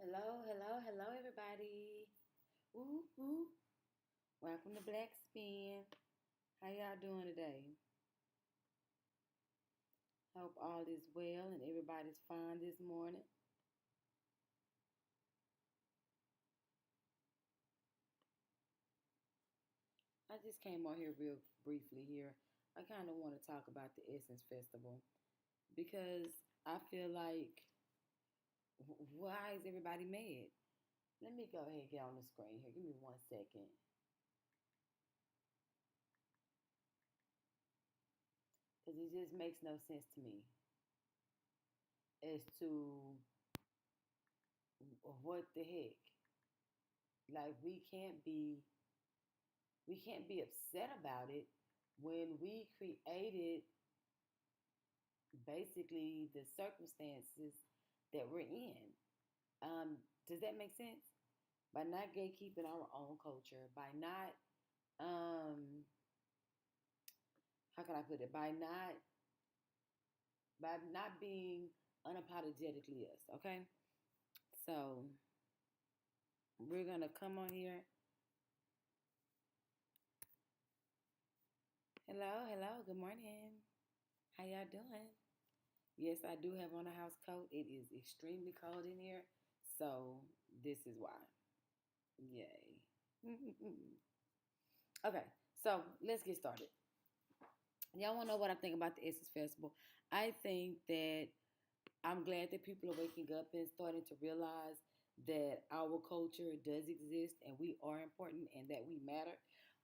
Hello, hello, hello, everybody. Woo, woo. Welcome to Blackspin. How y'all doing today? Hope all is well and everybody's fine this morning. I just came on here real briefly here. I kind of want to talk about the Essence Festival because I feel like why is everybody mad? Let me go ahead and get on the screen here. Give me 1 second. Because it just makes no sense to me as to what the heck. Like we can't be upset about it when we created basically the circumstances that we're in. Does that make sense? By not gatekeeping our own culture, by not how can I put it? By not being unapologetically us, okay? So we're gonna come on here. Hello, hello, good morning. How y'all doing? Yes, I do have on a house coat. It is extremely cold in here, so this is why. Yay. Okay, so let's get started. Y'all want to know what I think about the Essence Festival? I think that I'm glad that people are waking up and starting to realize that our culture does exist and we are important and that we matter.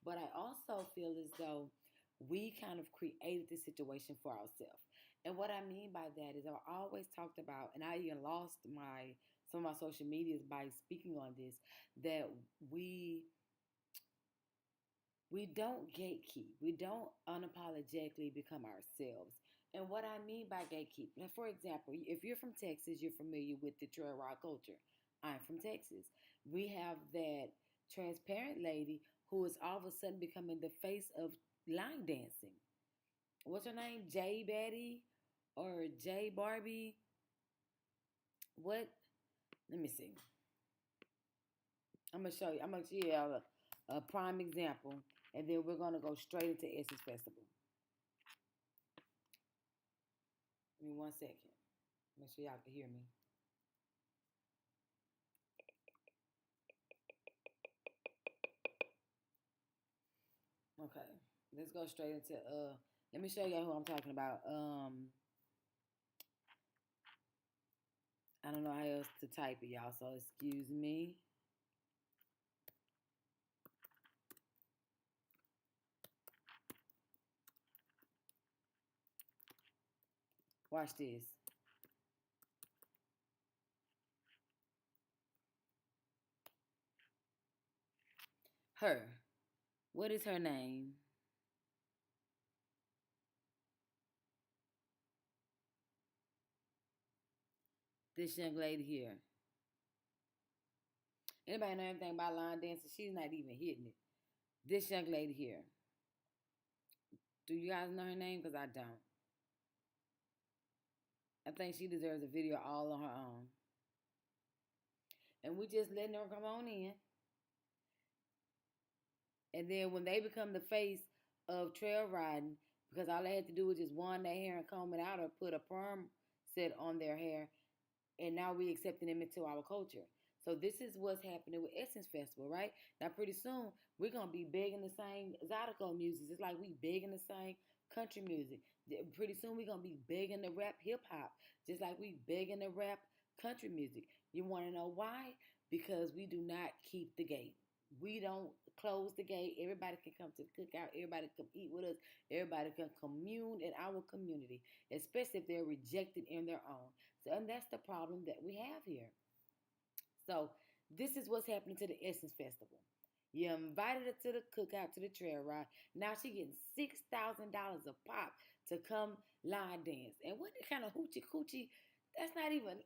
But I also feel as though we kind of created this situation for ourselves. And what I mean by that is I've always talked about, and I even lost some of my social medias by speaking on this, that we don't gatekeep. We don't unapologetically become ourselves. And what I mean by gatekeep, like for example, if you're from Texas, you're familiar with the trail ride culture. I'm from Texas. We have that transparent lady who is all of a sudden becoming the face of line dancing. What's her name? J Betty or J Barbie? What? Let me see. I'm gonna show you. I'm gonna show you a prime example, and then we're gonna go straight into Essence Festival. Give me 1 second. Make sure y'all can hear me. Okay, let's go straight into let me show y'all who I'm talking about. I don't know how else to type it, y'all, so excuse me. Watch this. Her. What is her name? This young lady here. Anybody know anything about line dancing? She's not even hitting it. This young lady here. Do you guys know her name? Because I don't. I think she deserves a video all on her own. And we just letting her come on in. And then when they become the face of trail riding, because all they had to do was just wand their hair and comb it out or put a perm set on their hair, and now we accepting them into our culture. So this is what's happening with Essence Festival, right? Now pretty soon we're gonna be big in the same Zydeco music. It's like we big in the same country music. Pretty soon we're gonna be big in the rap hip hop, just like we big in the rap country music. You wanna know why? Because we do not keep the gate. We don't close the gate. Everybody can come to the cookout. Everybody can eat with us. Everybody can commune in our community, especially if they're rejected in their own. So, and that's the problem that we have here. So this is what's happening to the Essence Festival. You invited her to the cookout, to the trail ride. Now she getting $6,000 a pop to come line dance. And what kind of hoochie coochie? That's not even,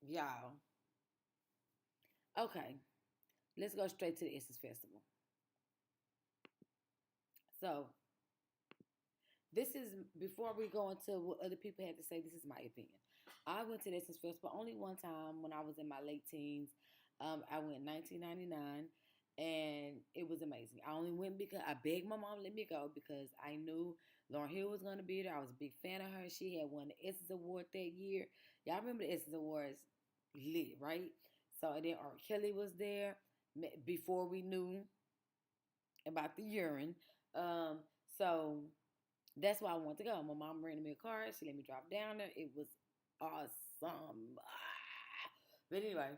y'all. Okay, let's go straight to the Essence Festival. So this is, before we go into what other people have to say, this is my opinion. I went to the Essence Festival only one time when I was in my late teens. I went in 1999, and it was amazing. I only went because I begged my mom to let me go because I knew Lauryn Hill was going to be there. I was a big fan of her. She had won the Essence Award that year. Y'all remember the Essence Awards? Lit, right? So and then R. Kelly was there before we knew about the urine. So that's why I wanted to go. My mom rented me a car. She let me drive down there. It was awesome. But anyway.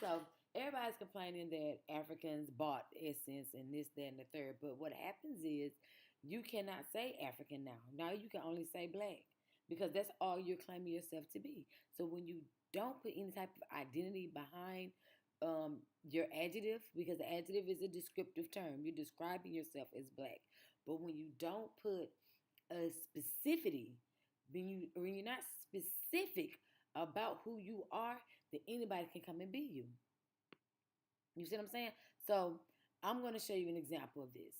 So everybody's complaining that Africans bought essence and this, that, and the third. But what happens is you cannot say African now. Now you can only say black because that's all you're claiming yourself to be. So when you don't put any type of identity behind your adjective, because the adjective is a descriptive term, you're describing yourself as black. But when you don't put a specificity, when you're not specific about who you are, then anybody can come and be you. You see what I'm saying? So I'm going to show you an example of this.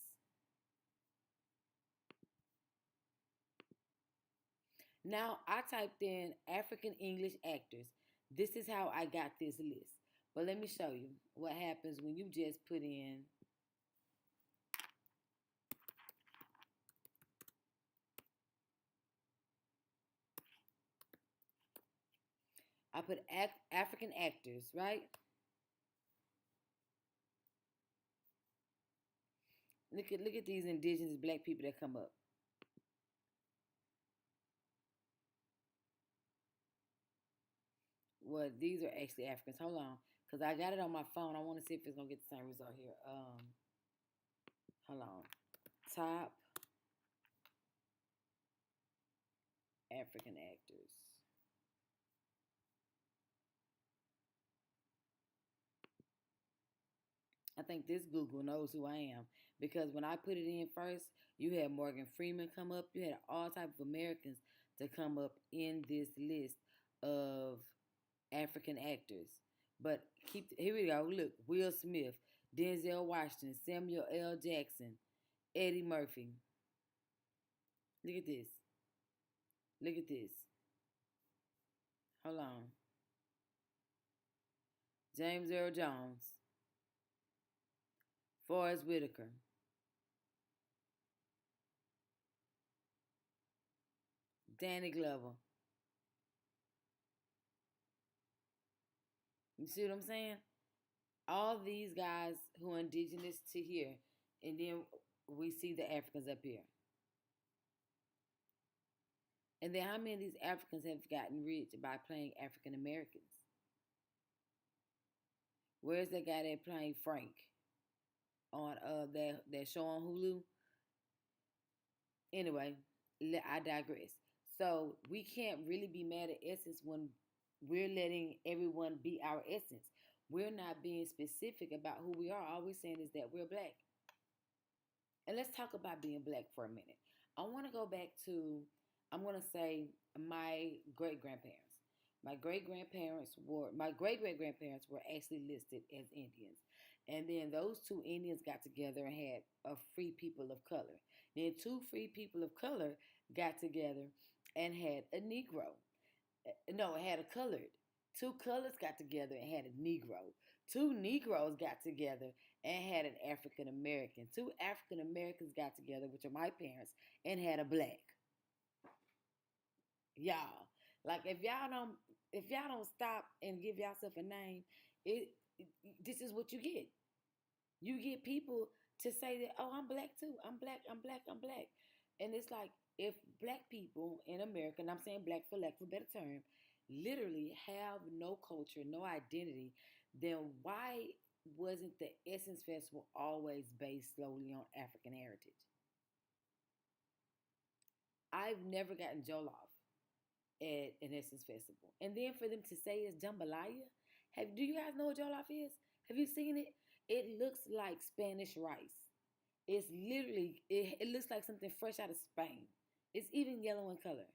Now I typed in African English actors. This is how I got this list. But let me show you what happens when you just put in I put African actors, right? Look at these indigenous black people that come up. Well, these are actually Africans. Hold on, because I got it on my phone. I want to see if it's gonna get the same result here. Hold on. Top African actors. I think this Google knows who I am because when I put it in first, you had Morgan Freeman come up. You had all type of Americans to come up in this list of African actors. But here we go. Look, Will Smith, Denzel Washington, Samuel L. Jackson, Eddie Murphy. Look at this. Look at this. Hold on. James Earl Jones, Forrest Whitaker, Danny Glover. You see what I'm saying? All these guys who are indigenous to here, and then we see the Africans up here. And then how many of these Africans have gotten rich by playing African Americans? Where's that guy that playing Frank on that show on Hulu? Anyway, I digress. So we can't really be mad at Essence when we're letting everyone be our essence. We're not being specific about who we are. All we're saying is that we're black. And let's talk about being black for a minute. I want to go back to, I'm going to say my great grandparents. My great great great grandparents were actually listed as Indians. And then those two Indians got together and had a free people of color. Then two free people of color got together and had a Negro. No, it had a colored. Two colors got together and had a Negro. Two Negroes got together and had an African American. Two African Americans got together, which are my parents, and had a black. Y'all, like if y'all don't stop and give yourself a name, this is what you get. You get people to say that, oh, I'm black too. I'm black. I'm black. I'm black. And it's like if black people in America, and I'm saying black for lack of a better term, literally have no culture, no identity, then why wasn't the Essence Festival always based slowly on African heritage? I've never gotten Jollof at an Essence Festival. And then for them to say it's jambalaya, do you guys know what Jollof is? Have you seen it? It looks like Spanish rice. It's literally, it looks like something fresh out of Spain. It's even yellow in color.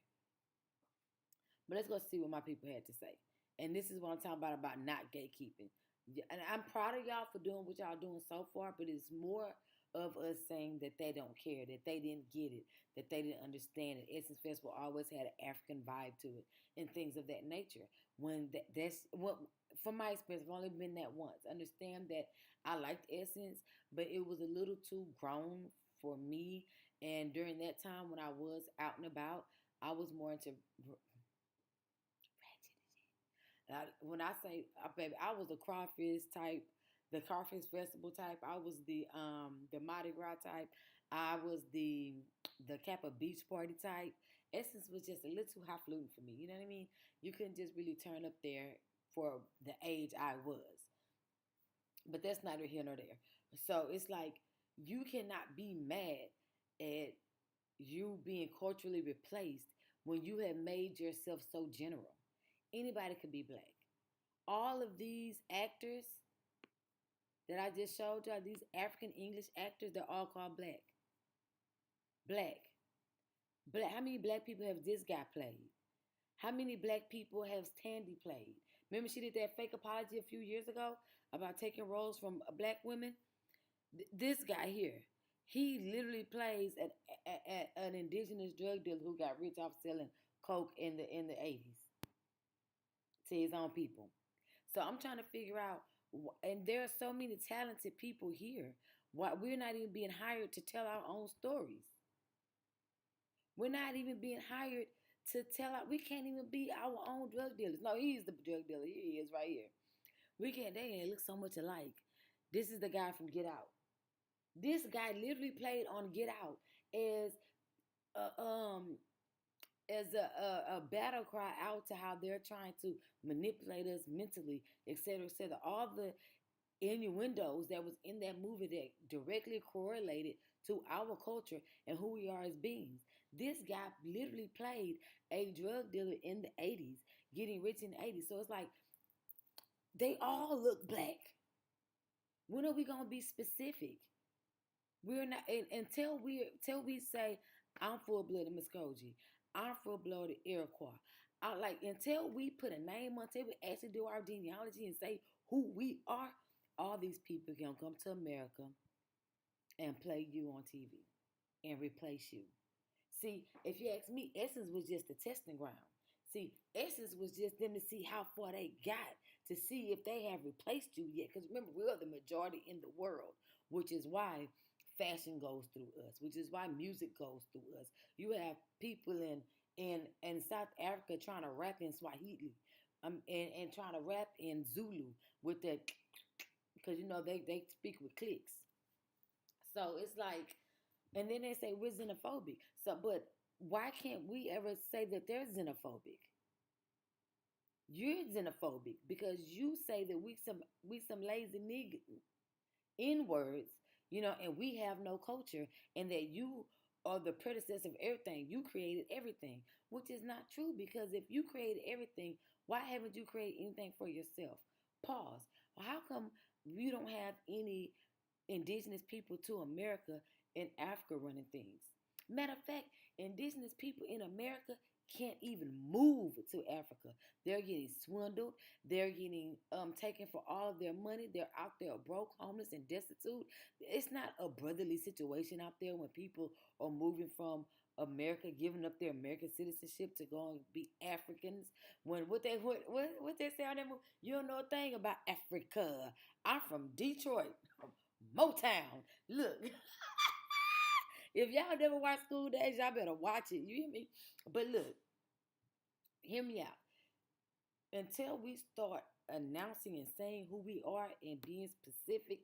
But let's go see what my people had to say. And this is what I'm talking about not gatekeeping. And I'm proud of y'all for doing what y'all doing so far, but it's more of us saying that they don't care, that they didn't get it, that they didn't understand it. Essence Festival always had an African vibe to it and things of that nature. When that's what, from my experience, I've only been that once. Understand that I liked Essence, but it was a little too grown for me. And during that time when I was out and about, I was more into when I say, baby, I was a crawfish type, the crawfish festival type. I was the Mardi Gras type. I was the Kappa Beach Party type. Essence was just a little too highfalutin for me. You know what I mean? You couldn't just really turn up there for the age I was. But that's neither here nor there. So it's like you cannot be mad at you being culturally replaced when you have made yourself so general. Anybody could be black. All of these actors that I just showed y'all, these African English actors, they're all called black. Black. Black. How many black people have this guy played? How many black people have Tandy played? Remember she did that fake apology a few years ago about taking roles from black women? This guy here, he literally plays an indigenous drug dealer who got rich off selling coke in the 80s to his own people. So I'm trying to figure out, and there are so many talented people here. Why we're not even being hired to tell our own stories? We're not even being hired to we can't even be our own drug dealers. No, he's the drug dealer. Here he is right here. We can't, they look so much alike. This is the guy from Get Out. This guy literally played on Get Out as a battle cry out to how they're trying to manipulate us mentally, etc., etc. All the innuendos that was in that movie that directly correlated to our culture and who we are as beings. This guy literally played a drug dealer in the 80s, getting rich in the 80s. So it's like, they all look black. When are we going to be specific? We're not, until we say, I'm full-blooded Muskogee, I'm full-blooded Iroquois. Until we put a name on, until we actually do our genealogy and say who we are, all these people can come to America and play you on TV and replace you. See, if you ask me, Essence was just a testing ground. See, Essence was just them to see how far they got, to see if they have replaced you yet. Because remember, we are the majority in the world, which is why fashion goes through us, which is why music goes through us. You have people in South Africa trying to rap in Swahili, and trying to rap in Zulu with that, because they speak with clicks. So it's like, and then they say we're xenophobic. So, but why can't we ever say that they're xenophobic? You're xenophobic because you say that we some lazy nigga in words, and we have no culture, and that you are the predecessor of everything. You created everything, which is not true, because if you created everything, why haven't you created anything for yourself? Pause. Well, how come you don't have any indigenous people to America and Africa running things? Matter of fact, indigenous people in America can't even move to Africa. They're getting swindled. They're getting taken for all of their money. They're out there broke, homeless, and destitute. It's not a brotherly situation out there when people are moving from America, giving up their American citizenship to go and be Africans. When what they say on that movie, you don't know a thing about Africa. I'm from Detroit, Motown. Look. If y'all never watched School Days, y'all better watch it. You hear me? But look, hear me out. Until we start announcing and saying who we are and being specific,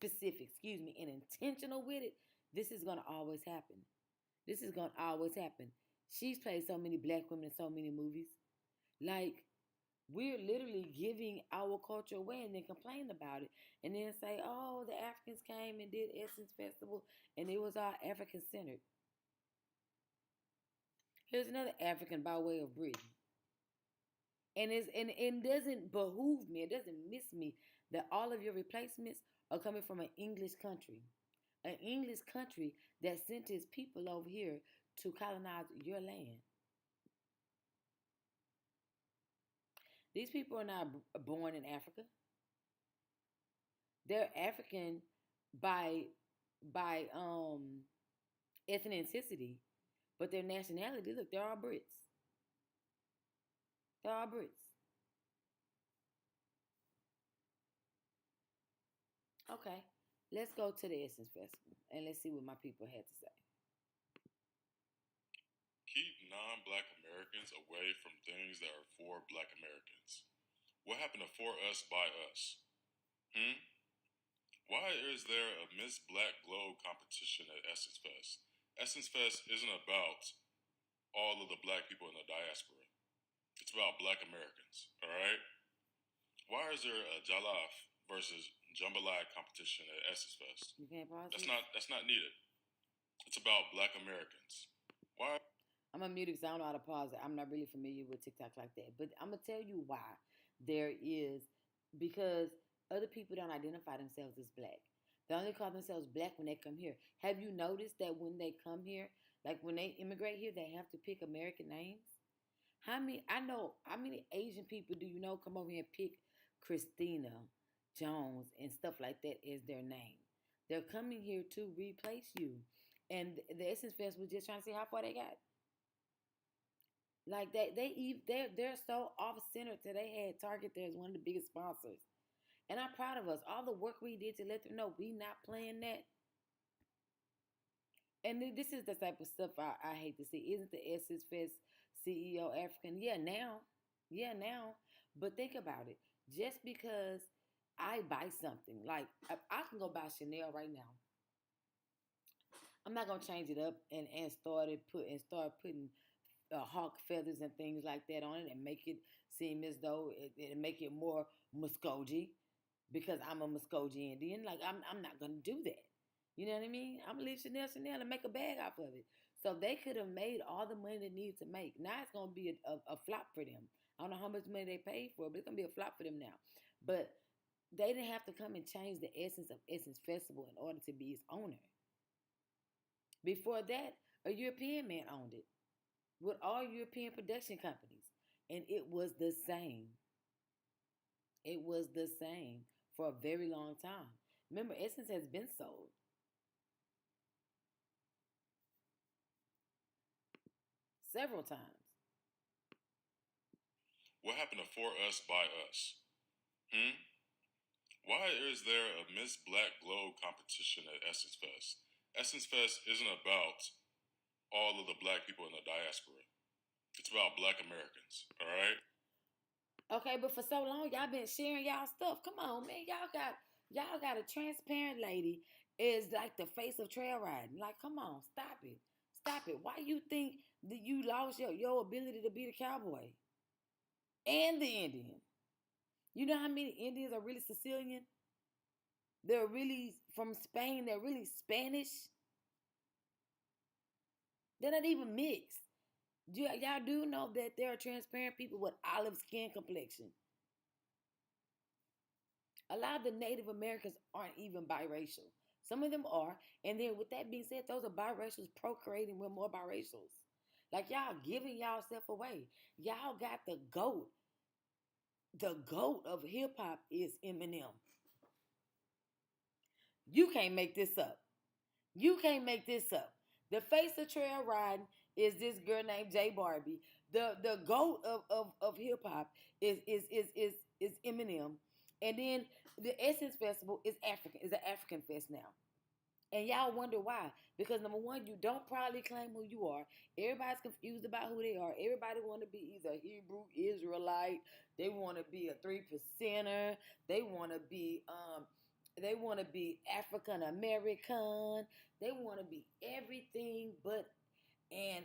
and intentional with it, this is going to always happen. This is going to always happen. She's played so many black women in so many movies. Like, we're literally giving our culture away and then complain about it. And then say, oh, the Africans came and did Essence Festival and it was all African-centered. Here's another African by way of Britain. And it doesn't behoove me, it doesn't miss me that all of your replacements are coming from an English country. An English country that sent its people over here to colonize your land. These people are not born in Africa. They're African by by ethnicity, but their nationality. Look, they're all Brits. They're all Brits. Okay, let's go to the Essence Festival and let's see what my people had to say. Keep non-Black Americans away from things that are for Black Americans. What happened to For Us, By Us? Why is there a Miss Black Globe competition at Essence Fest? Essence Fest isn't about all of the Black people in the diaspora. It's about Black Americans, all right? Why is there a Jalaf versus Jambalaya competition at Essence Fest? You can't pause That's it? not needed. It's about Black Americans. Why? I'm gonna mute it because I don't know how to pause it. I'm not really familiar with TikTok like that. But I'm gonna tell you why there is, because other people don't identify themselves as black. They only call themselves black when they come here. Have you noticed that when they come here, like when they immigrate here, they have to pick American names? How many Asian people do you know come over here and pick Christina Jones and stuff like that as their name? They're coming here to replace you. And the Essence Fest was just trying to see how far they got. Like they're so off center that they had Target there as one of the biggest sponsors. And I'm proud of us. All the work we did to let them know we not playing that. And this is the type of stuff I hate to see. Isn't the Essence Fest CEO African? Yeah, now. Yeah, now. But think about it. Just because I buy something, like I can go buy Chanel right now. I'm not gonna change it up and start putting hawk feathers and things like that on it and make it seem as though it make it more Muskogee because I'm a Muskogee Indian. Like I'm not gonna do that. You know what I mean? I'm gonna leave Chanel and make a bag off of it. So they could have made all the money they needed to make. Now it's gonna be a flop for them. I don't know how much money they paid for it, but it's gonna be a flop for them now. But they didn't have to come and change the essence of Essence Festival in order to be its owner. Before that, a European man owned it with all European production companies. And it was the same. It was the same for a very long time. Remember, Essence has been sold several times. What happened to For Us, By Us? Why is there a Miss Black Globe competition at Essence Fest? Essence Fest isn't about all of the Black people in the diaspora. It's about Black Americans, all right? Okay, but for so long y'all been sharing y'all stuff. Come on, man. Y'all got a transparent lady is like the face of trail riding. Like, come on, stop it. Stop it. Why you think that you lost your ability to be the cowboy? And the Indian. You know how many Indians are really Sicilian? They're really from Spain. They're really Spanish. They're not even mixed. Y'all do know that there are transparent people with olive skin complexion. A lot of the Native Americans aren't even biracial. Some of them are. And then with that being said, those are biracials procreating with more biracials. Like y'all giving y'all self away. Y'all got the GOAT. The GOAT of hip hop is Eminem. You can't make this up. You can't make this up. The face of trail riding is this girl named J Barbie. The GOAT of hip hop is Eminem. And then the Essence Festival is an African fest now. And y'all wonder why. Because number one, you don't proudly claim who you are. Everybody's confused about who they are. Everybody want to be either Hebrew, Israelite. They want to be a 3%er. They want to be African American. They want to be everything but and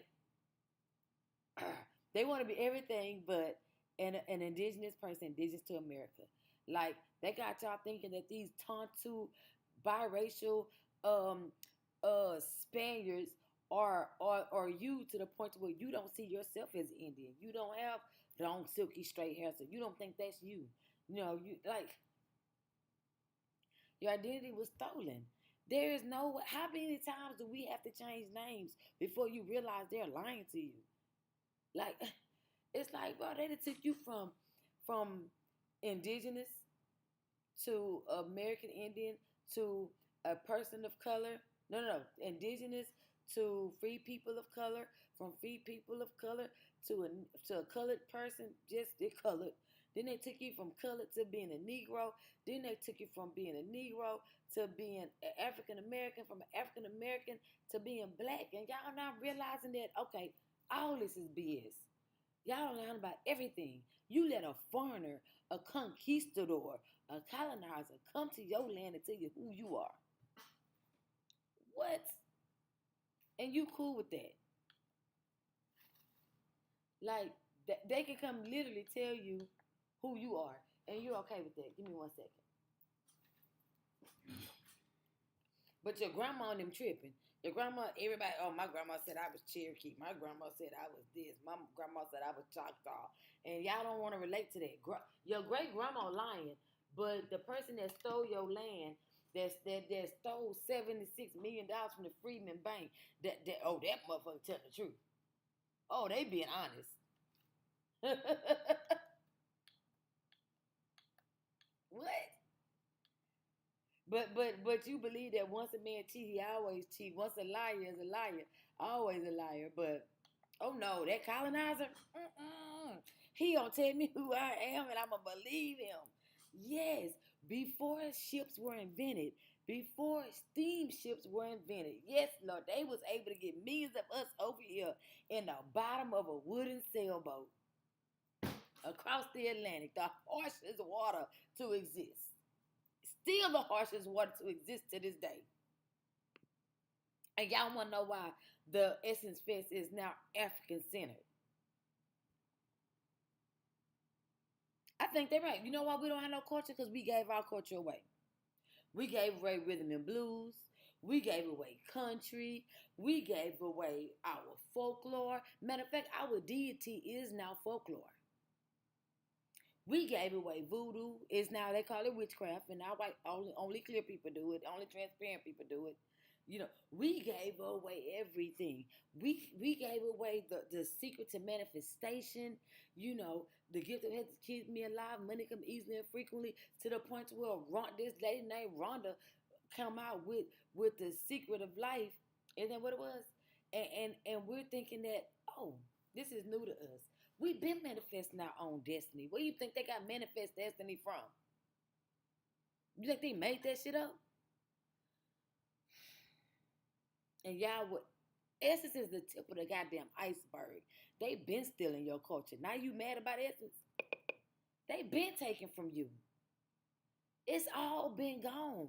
they want to be everything but an indigenous person, indigenous to America. Like they got y'all thinking that these Tontu biracial Spaniards are you to the point to where you don't see yourself as Indian. You don't have long silky straight hair, so you don't think that's you. You know, you like your identity was stolen. There is no. How many times do we have to change names before you realize they're lying to you? Like, it's like, bro, they took you from indigenous to American Indian to a person of color. No. Indigenous to free people of color, from free people of color to a colored person, just they colored. Then they took you from colored to being a Negro. Then they took you from being a Negro to being an African American, from an African American to being black. And y'all not realizing that, okay, all this is BS. Y'all don't learn about everything. You let a foreigner, a conquistador, a colonizer come to your land and tell you who you are. What? And you cool with that? Like, they can come literally tell you who you are, and you're okay with that. Give me 1 second. But your grandma and them tripping. Your grandma, everybody, oh, my grandma said I was Cherokee. My grandma said I was this. My grandma said I was Choctaw. And y'all don't want to relate to that. Your great-grandma lying, but the person that stole your land, that stole $76 million from the Freedmen Bank, that motherfucker tell the truth. Oh, they being honest. What? But you believe that once a man cheat, he always cheat. Once a liar is a liar, always a liar. But oh no, that colonizer, he gonna tell me who I am, and I'ma believe him. Yes, before ships were invented, before steamships were invented, yes, Lord, they was able to get millions of us over here in the bottom of a wooden sailboat across the Atlantic, the harshest water to exist. Still the harshest water to exist to this day. And y'all want to know why the Essence Fest is now African-centered. I think they're right. You know why we don't have no culture? Because we gave our culture away. We gave away rhythm and blues. We gave away country. We gave away our folklore. Matter of fact, our deity is now folklore. We gave away voodoo. It's now, they call it witchcraft, and now only clear people do it. Only transparent people do it. You know, we gave away everything. We gave away the secret to manifestation. You know, the gift that has to keep me alive. Money come easily and frequently, to the point where this lady named Rhonda come out with the secret of life. Isn't that what it was? And we're thinking that, oh, this is new to us. We've been manifesting our own destiny. Where do you think they got manifest destiny from? You think they made that shit up? And y'all would, Essence is the tip of the goddamn iceberg. They been stealing your culture. Now you mad about Essence? They been taken from you. It's all been gone.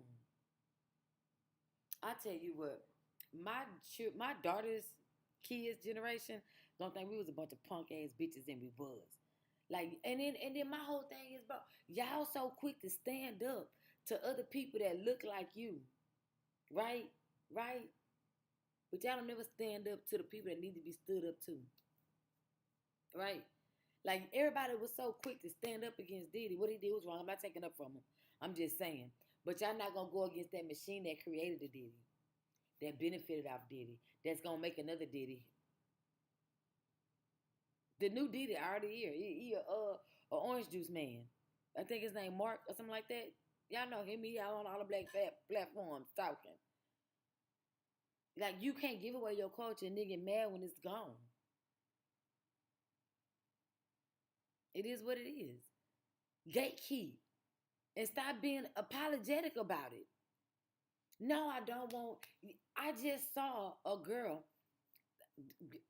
I tell you what, my daughter's kids generation don't think we was a bunch of punk ass bitches, and we was. Like, and then my whole thing is about y'all so quick to stand up to other people that look like you. Right? But y'all don't never stand up to the people that need to be stood up to. Right? Like, everybody was so quick to stand up against Diddy. What he did was wrong. I'm not taking up from him. I'm just saying. But y'all not going to go against that machine that created the Diddy, that benefited off Diddy, that's going to make another Diddy. The new Diddy already here. He a orange juice man. I think his name Mark or something like that. Y'all know him. He out on all the black platforms talking. Like, you can't give away your culture and then get mad when it's gone. It is what it is. Gatekeep. And stop being apologetic about it. No, I don't want. I just saw a girl.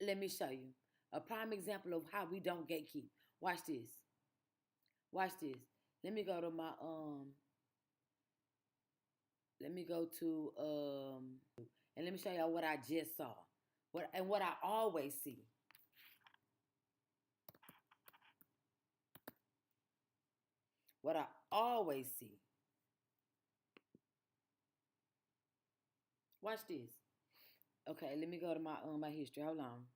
Let me show you a prime example of how we don't gatekeep. Watch this. Let me go to my Let me go to and let me show y'all what I just saw. What I always see. What I always see. Watch this. Okay, let me go to my my history. Hold on.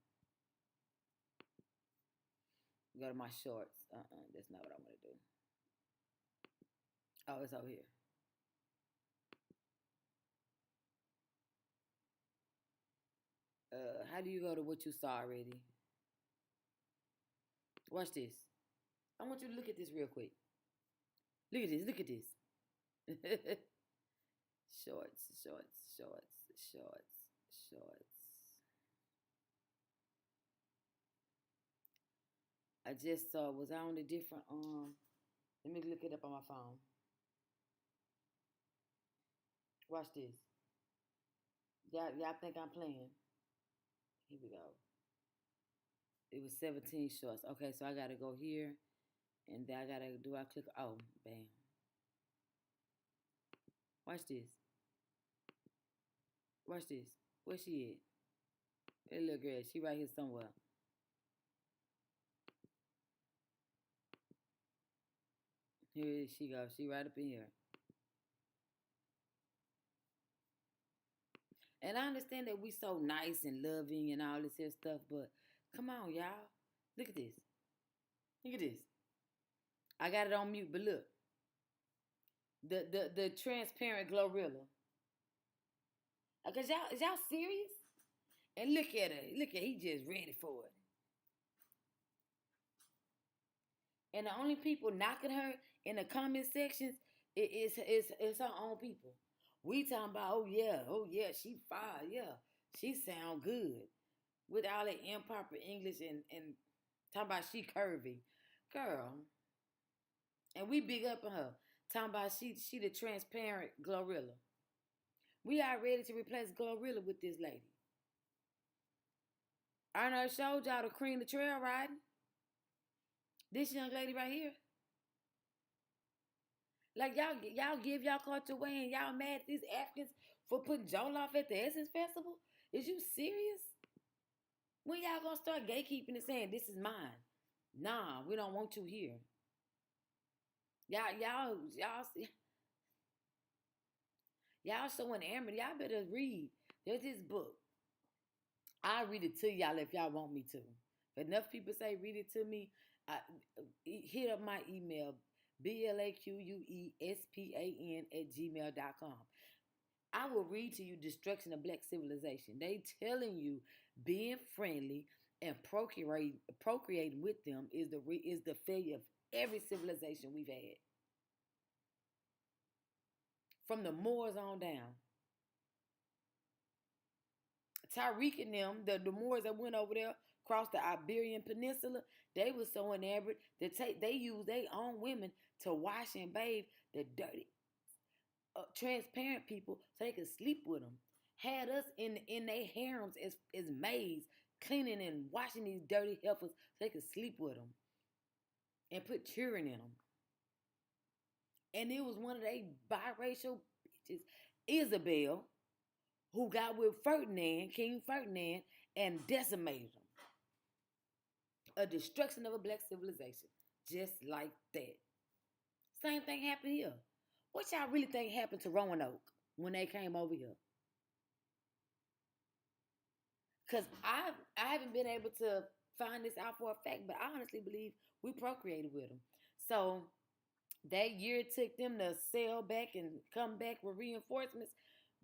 Go to my shorts. That's not what I want to do. Oh, it's over here. How do you go to what you saw already? Watch this. I want you to look at this real quick. Look at this. Shorts. I just was I on a different let me look it up on my phone. Watch this. Y'all think I'm playing? Here we go. It was 17 shorts. Okay, so I gotta go here, and then I click? Oh, bam. Watch this. Where she at? That little girl, she right here somewhere. Here she goes. She right up in here. And I understand that we so nice and loving and all this here stuff, but come on, y'all. Look at this. I got it on mute, but look. The transparent Glorilla. Cause is y'all serious? And look at her. He just ready for it. And the only people knocking her in the comment sections is her own people. We talking about, oh yeah, she fire, yeah. She sound good. With all that improper English and talking about she curvy. Girl. And we big up on her. Talking about she the transparent Glorilla. We are ready to replace Glorilla with this lady. I done showed y'all the cream the trail riding. This young lady right here. Like y'all give y'all culture away and y'all mad at these Africans for putting Jollof at the Essence Festival? Is you serious? When y'all gonna start gatekeeping and saying this is mine? Nah, we don't want you here. Y'all so enamored. Y'all better read. There's this book. I'll read it to y'all if y'all want me to. If enough people say read it to me, hit up my email, blaquespan@gmail.com. I will read to you Destruction of Black Civilization. They telling you being friendly and procreating with them is the failure of every civilization we've had. From the Moors on down. Tariq and them, the Moors that went over there across the Iberian Peninsula, they were so enamored that they used their own women to wash and bathe the dirty, transparent people so they could sleep with them. Had us in their harems as maids, cleaning and washing these dirty heifers so they could sleep with them and put children in them. And it was one of they biracial bitches, Isabel, who got with Ferdinand, King Ferdinand, and decimated them. A destruction of a black civilization. Just like that. Same thing happened here. What y'all really think happened to Roanoke when they came over here? Because I haven't been able to find this out for a fact, but I honestly believe we procreated with them. So that year it took them to sail back and come back with reinforcements.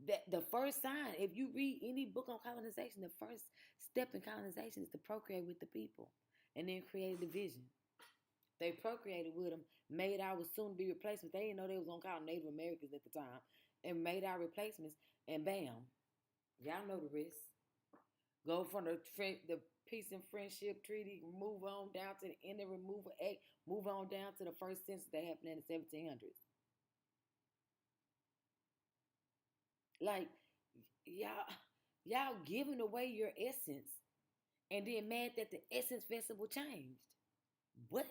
That the first sign, if you read any book on colonization, the first step in colonization is to procreate with the people and then create a division. They procreated with them, made our soon-to-be replacements. They didn't know they was going to call them Native Americans at the time, and made our replacements, and bam. Y'all know the rest. Go from the Peace and Friendship Treaty, move on down to the Indian Removal Act, move on down to the first census that happened in the 1700s. Like, y'all giving away your essence and then mad that the Essence Festival changed. What?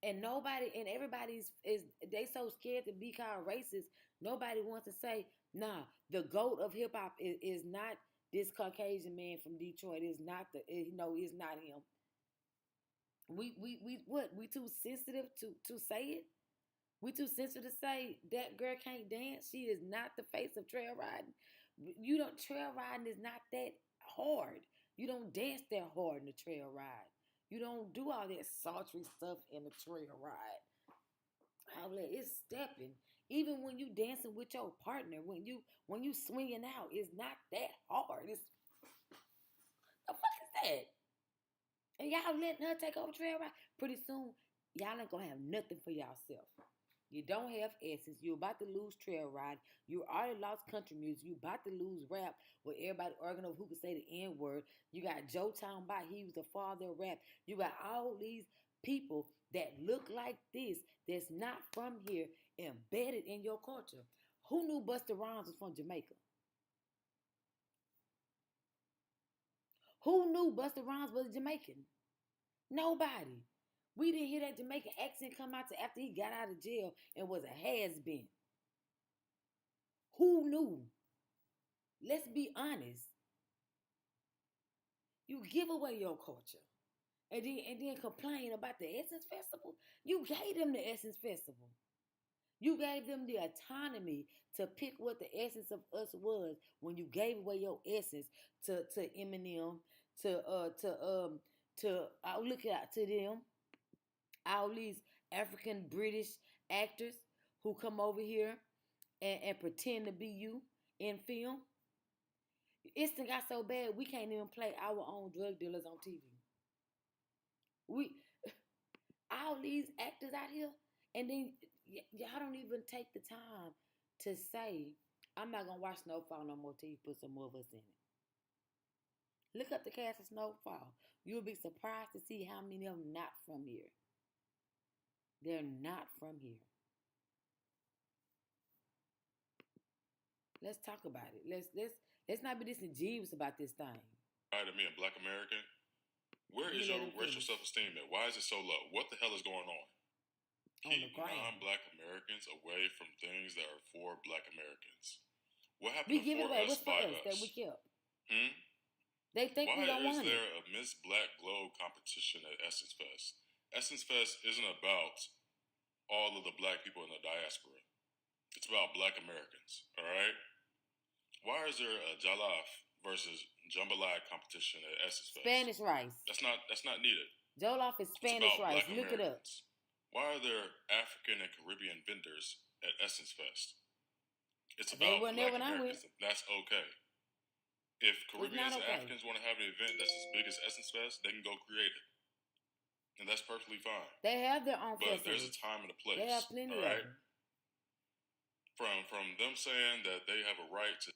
And everybody's they so scared to be called racist. Nobody wants to say, nah, the GOAT of hip hop is not this Caucasian man from Detroit. It's not it's not him. We too sensitive to say it? We too sensitive to say that girl can't dance. She is not the face of trail riding. Trail riding is not that hard. You don't dance that hard in the trail ride. You don't do all that sultry stuff in the trail ride. It's stepping. Even when you dancing with your partner, when you swinging out, it's not that hard. The fuck is that? And y'all letting her take over trail ride. Pretty soon, y'all ain't gonna have nothing for yourself. You don't have essence. You're about to lose trail ride. You already lost country music. You about to lose rap where everybody arguing over who could say the N word. You got Joe talking about he was the father of rap. You got all these people that look like this that's not from here embedded in your culture. Who knew Busta Rhymes was from Jamaica? Who knew Busta Rhymes was Jamaican? Nobody. We didn't hear that Jamaican accent come out till after he got out of jail and was a has-been. Who knew? Let's be honest. You give away your culture and then complain about the Essence Festival. You gave them the Essence Festival. You gave them the autonomy to pick what the essence of us was when you gave away your essence to Eminem, I'll look out to them, all these African British actors who come over here and pretend to be you in film. It's got so bad we can't even play our own drug dealers on TV. All these actors out here, and then y'all don't even take the time to say, I'm not gonna watch Snowfall no more till you put some more of us in it. Look up the cast of Snowfall. You'll be surprised to see how many of them not from here. They're not from here. Let's talk about it. Let's not be disingenuous about this thing. Right, me a Black American. Where is your racial self-esteem at? Why is it so low? What the hell is going on? Keep non-Black Americans away from things that are for Black Americans. What happened to for us by us that we kept? They think we don't want it. Why is there a Miss Black Globe competition at Essence Fest? Essence Fest isn't about all of the Black people in the diaspora. It's about Black Americans, all right? Why is there a jollof versus jambalaya competition at Essence Fest? Spanish rice. That's not needed. Jollof is Spanish rice. Look it up. Why are there African and Caribbean vendors at Essence Fest? It's about Black Americans. That's okay. If Caribbeans and Africans want to have an event that's as big as Essence Fest, they can go create it. And that's perfectly fine. They have their own festivals. But there's a time and a place. They have plenty of them. From them saying that they have a right to...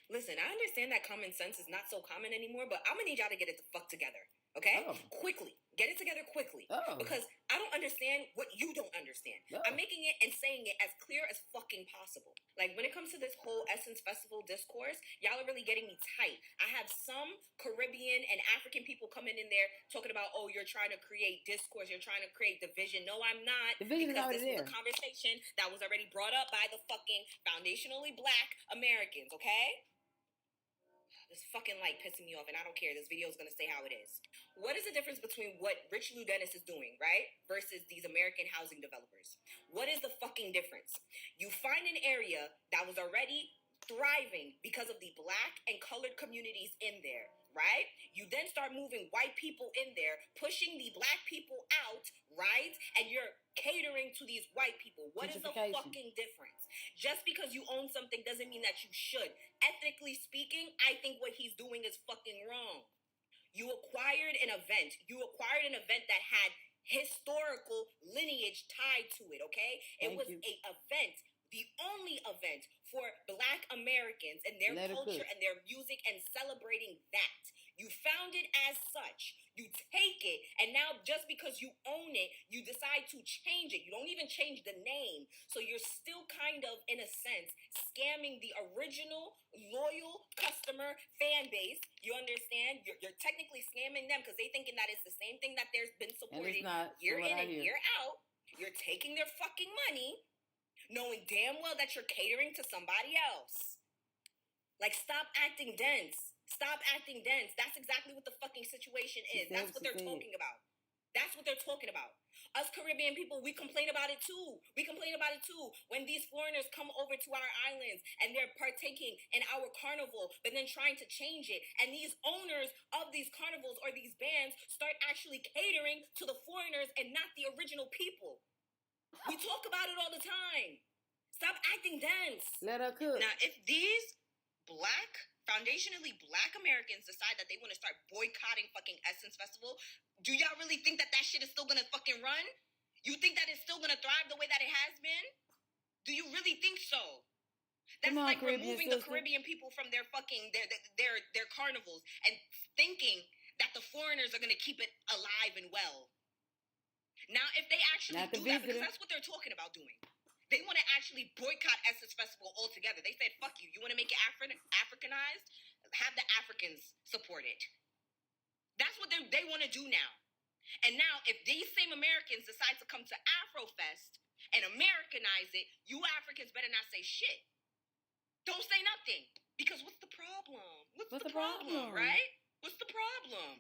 Listen, I understand that common sense is not so common anymore, but I'm going to need y'all to get it the fuck together. Okay? Quickly. Get it together quickly. Because I don't understand what you don't understand. I'm making it and saying it as clear as fucking possible. Like, when it comes to this whole Essence Festival discourse, y'all are really getting me tight. I have some Caribbean and African people coming in there talking about, oh, you're trying to create discourse, you're trying to create division. No, I'm not. Division because this was a conversation that was already brought up by the fucking foundationally Black Americans, okay? This fucking light pissing me off, and I don't care. This video is going to say how it is. What is the difference between what Rich Lou Dennis is doing, right, versus these American housing developers? What is the fucking difference? You find an area that was already thriving because of the Black and colored communities in there, right? You then start moving white people in there, pushing the Black people out, right? And you're catering to these white people. What is the fucking difference? Just because you own something doesn't mean that you should. Ethically speaking, I think what he's doing is fucking wrong. You acquired an event. You acquired an event that had historical lineage tied to it, okay? It was an event, the only event for Black Americans and their culture and their music and celebrating that. You found it as such. You take it, and now just because you own it, you decide to change it. You don't even change the name. So you're still kind of, in a sense, scamming the original loyal customer fan base. You understand? You're technically scamming them because they thinking that it's the same thing that there's been supported year in and year out. You're taking their fucking money, knowing damn well that you're catering to somebody else. Like, stop acting dense. Stop acting dense. That's exactly what the fucking situation is. That's what they're talking about. That's what they're talking about. Us Caribbean people, we complain about it too. We complain about it too. When these foreigners come over to our islands and they're partaking in our carnival, but then trying to change it. And these owners of these carnivals or these bands start actually catering to the foreigners and not the original people. We talk about it all the time. Stop acting dense. Let her cook. Now, if these foundationally Black Americans decide that they want to start boycotting fucking Essence Festival, do y'all really think that shit is still gonna fucking run? You think that it's still going to thrive the way that it has been? Do you really think so? That's like removing the Caribbean people from their fucking their carnivals and thinking that the foreigners are going to keep it alive and well. Now, if they actually do that, because that's what they're talking about doing. They want to actually boycott Essence Festival altogether. They said, fuck you. You want to make it Africanized? Have the Africans support it. That's what they want to do now. And now, if these same Americans decide to come to Afrofest and Americanize it, you Africans better not say shit. Don't say nothing. Because what's the problem? What's the problem, right? What's the problem?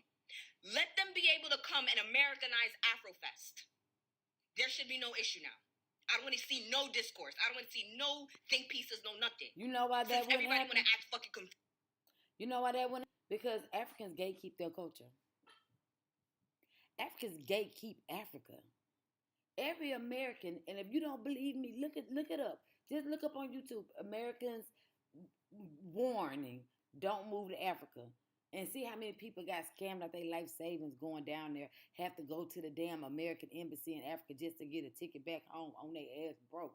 Let them be able to come and Americanize Afrofest. There should be no issue now. I don't want to see no discourse. I don't want to see no think pieces, no nothing. You know why that wouldn't everybody happen? Want to act fucking confused. You know why that wouldn't? Because Africans gatekeep their culture. Africans gatekeep Africa. Every American, and if you don't believe me, look it up. Just look up on YouTube. Americans warning, don't move to Africa. And see how many people got scammed out their life savings going down there, have to go to the damn American embassy in Africa just to get a ticket back home on their ass broke.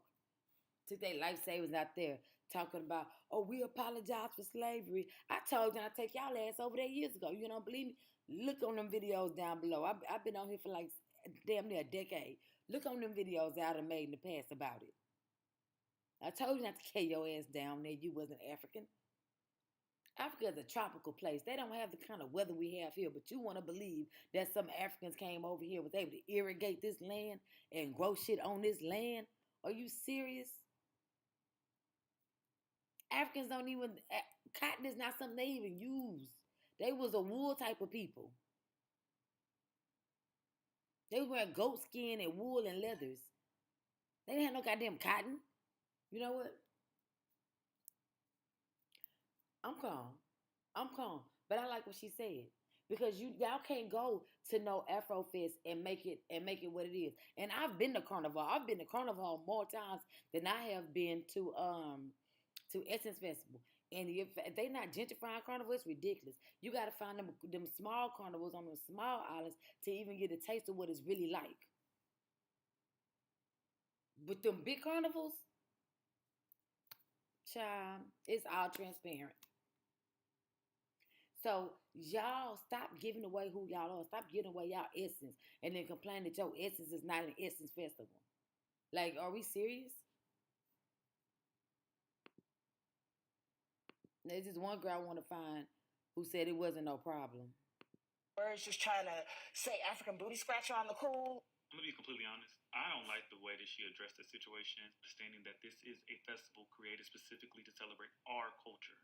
Took their life savings out there talking about, oh, we apologize for slavery. I told you I'd take y'all ass over there years ago. You don't believe me? Look on them videos down below. I've been on here for like damn near a decade. Look on them videos I done made in the past about it. I told you not to carry your ass down there. You wasn't African. Africa is a tropical place. They don't have the kind of weather we have here, but you want to believe that some Africans came over here, was able to irrigate this land and grow shit on this land? Are you serious? Africans don't even, cotton is not something they even use. They was a wool type of people. They wear goat skin and wool and leathers. They didn't have no goddamn cotton. You know what? I'm calm. But I like what she said. Because y'all can't go to no Afrofest and make it what it is. And I've been to Carnival. I've been to Carnival more times than I have been to Essence Festival. And if they not gentrifying Carnival, it's ridiculous. You got to find them small carnivals on them small islands to even get a taste of what it's really like. But them big carnivals, child, it's all transparent. So y'all stop giving away who y'all are. Stop giving away y'all essence and then complain that your essence is not an Essence Festival. Like, are we serious? There's just one girl I want to find who said it wasn't no problem. Words just trying to say African booty scratcher on the cool. I'm going to be completely honest. I don't like the way that she addressed the situation, understanding that this is a festival created specifically to celebrate our culture.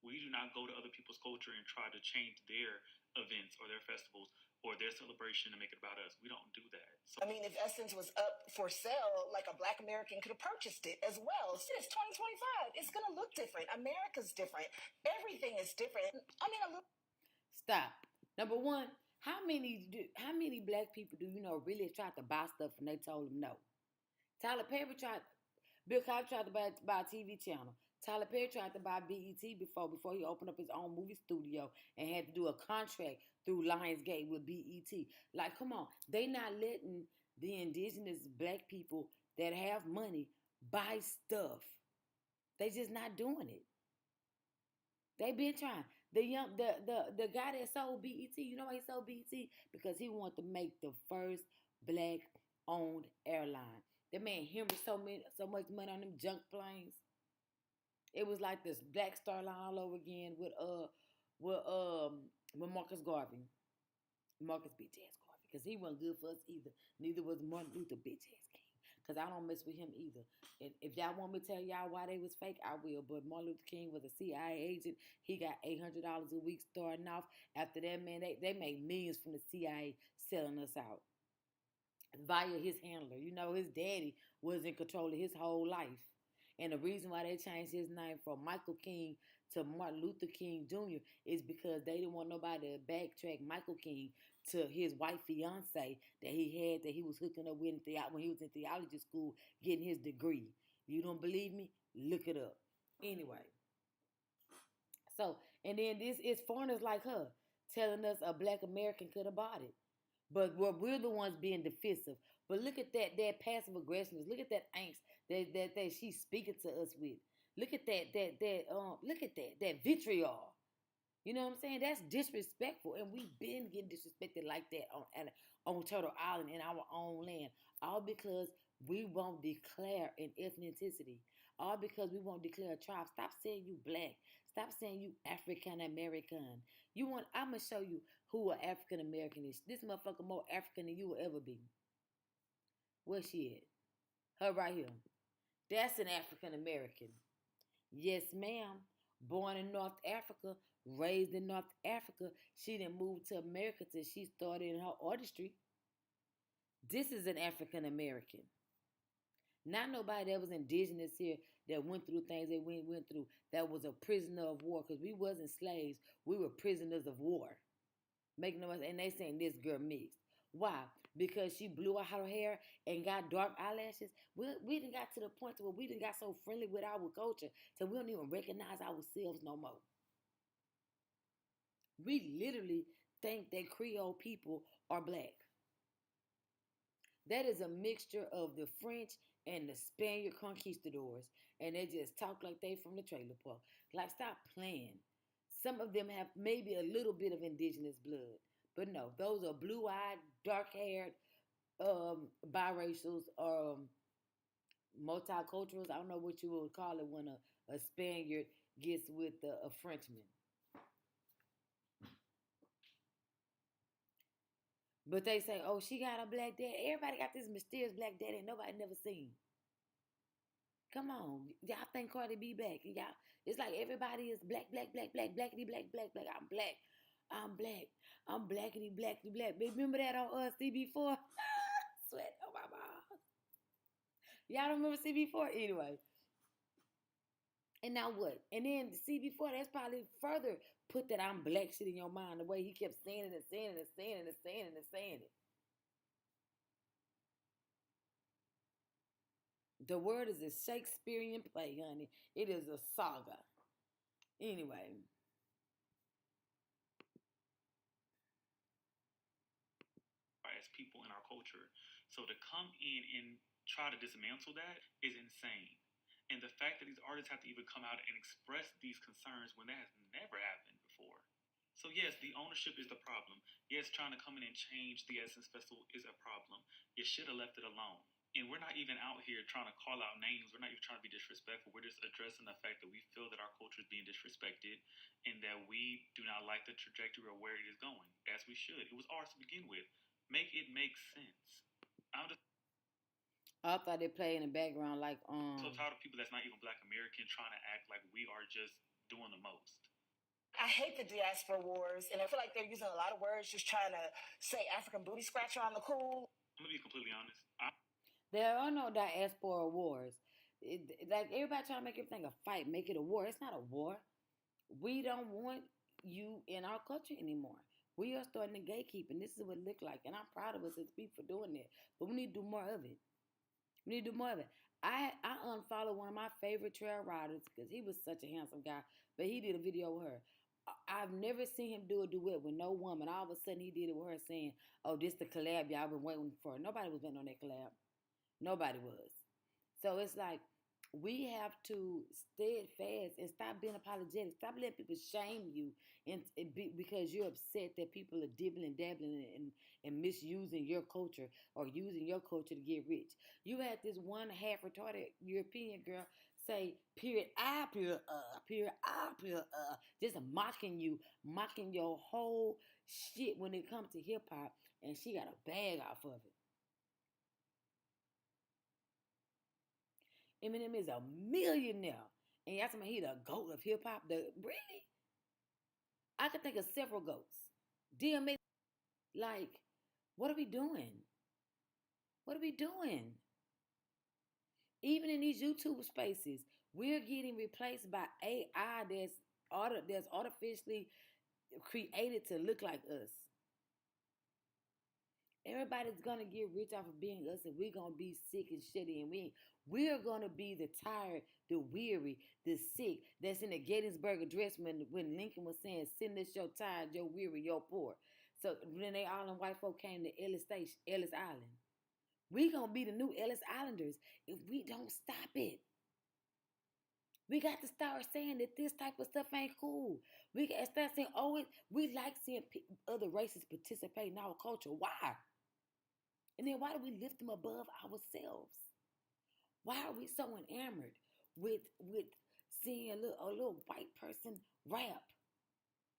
We do not go to other people's culture and try to change their events or their festivals or their celebration and make it about us. We don't do that. So, I mean, if Essence was up for sale, like a Black American could have purchased it as well. It's 2025. It's going to look different. America's different. Everything is different. I mean, Stop. Number one, how many Black people do you know really tried to buy stuff and they told them no? Bill Cosby tried to buy a TV channel. Tyler Perry tried to buy BET before he opened up his own movie studio and had to do a contract through Lionsgate with BET. Like, come on. They not letting the indigenous Black people that have money buy stuff. They just not doing it. They been trying. The guy that sold BET, you know why he sold BET? Because he wanted to make the first Black-owned airline. That man hemorrhaged so much money on them junk planes. It was like this Black Star Line all over again with Marcus Garvey. Marcus bitch ass Garvey. Because he wasn't good for us either. Neither was Martin Luther bitch ass King. Because I don't mess with him either. And if y'all want me to tell y'all why they was fake, I will. But Martin Luther King was a CIA agent. He got $800 a week starting off. After that, man, they made millions from the CIA selling us out. Via his handler. You know, his daddy was in control of his whole life. And the reason why they changed his name from Michael King to Martin Luther King Jr. is because they didn't want nobody to backtrack Michael King to his white fiance that he was hooking up with when he was in theology school getting his degree. You don't believe me? Look it up. Anyway. So, and then this is foreigners like her telling us a Black American could have bought it. But we're the ones being defensive. But look at that passive aggressiveness. Look at that angst that she's speaking to us with. Look at that vitriol. You know what I'm saying? That's disrespectful, and we've been getting disrespected like that on Turtle Island in our own land, all because we won't declare an ethnicity, all because we won't declare a tribe. Stop saying you black. Stop saying you African American. I'm gonna show you who an African American is. This motherfucker more African than you will ever be. Where's she at? Her right here. That's an African American. Yes, ma'am. Born in North Africa, raised in North Africa. She didn't move to America till she started in her artistry. This is an African American. Not nobody that was indigenous here that went through things that we went through, that was a prisoner of war, because we wasn't slaves. We were prisoners of war. Making no sense. And they saying this girl mixed. Why? Because she blew out her hair and got dark eyelashes. We done got to the point where we done got so friendly with our culture so we don't even recognize ourselves no more. We literally think that Creole people are black. That is a mixture of the French and the Spaniard conquistadors, and they just talk like they from the trailer park. Like, stop playing. Some of them have maybe a little bit of indigenous blood, but no, those are blue-eyed, dark-haired, biracials, multiculturals. I don't know what you would call it when a Spaniard gets with a Frenchman. But they say, oh, she got a black dad. Everybody got this mysterious black daddy nobody never seen. Come on. Y'all think Cardi B black. And y'all, it's like everybody is black, blackity, black. I'm black. I'm blackity, black. Remember that on CB4? Sweat on my mouth. Y'all don't remember CB4? Anyway. And now what? And then CB4, that's probably further put that I'm black shit in your mind, the way he kept saying it. The word is a Shakespearean play, honey. It is a saga. Anyway. As people in our culture. So to come in and try to dismantle that is insane. And the fact that these artists have to even come out and express these concerns when that has never happened before. So yes, the ownership is the problem. Yes, trying to come in and change the Essence Festival is a problem. You should have left it alone. And we're not even out here trying to call out names. We're not even trying to be disrespectful. We're just addressing the fact that we feel that our culture is being disrespected and that we do not like the trajectory of where it is going, as we should. It was ours to begin with. Make it make sense. I thought they play in the background like so tired of people that's not even Black American trying to act like we are just doing the most. I hate the diaspora wars, and I feel like they're using a lot of words just trying to say African booty scratcher on the cool. I'm gonna be completely honest. There are no diaspora wars. Like everybody trying to make everything a fight, make it a war. It's not a war. We don't want you in our culture anymore. We are starting to gatekeep, and this is what it looks like. And I'm proud of us as people for doing that. But we need to do more of it. I unfollowed one of my favorite trail riders because he was such a handsome guy, but he did a video with her. I've never seen him do a duet with no woman. All of a sudden, he did it with her saying, oh, this the collab y'all been waiting for. Nobody was waiting on that collab. Nobody was. So it's like, we have to steadfast and stop being apologetic. Stop letting people shame you because you're upset that people are dibbling, dabbling, and misusing your culture or using your culture to get rich. You had this one half-retarded European girl say, period, just mocking you, mocking your whole shit when it comes to hip-hop, and she got a bag off of it. Eminem is a millionaire. And y'all talking about he the GOAT of hip-hop? Really? I could think of several GOATs. DMX, like, what are we doing? What are we doing? Even in these YouTube spaces, we're getting replaced by AI that's artificially created to look like us. Everybody's gonna get rich off of being us, and we're gonna be sick and shitty, and we're gonna be the tired, the weary, the sick. That's in the Gettysburg Address when Lincoln was saying, "Send us your tired, your weary, your poor." So when they all in white folk came to Ellis Island, We gonna be the new Ellis Islanders if we don't stop it. We got to start saying that this type of stuff ain't cool. We got to start saying, oh, we like seeing other races participate in our culture. Why? And then why do we lift them above ourselves? Why are we so enamored with seeing a little white person rap?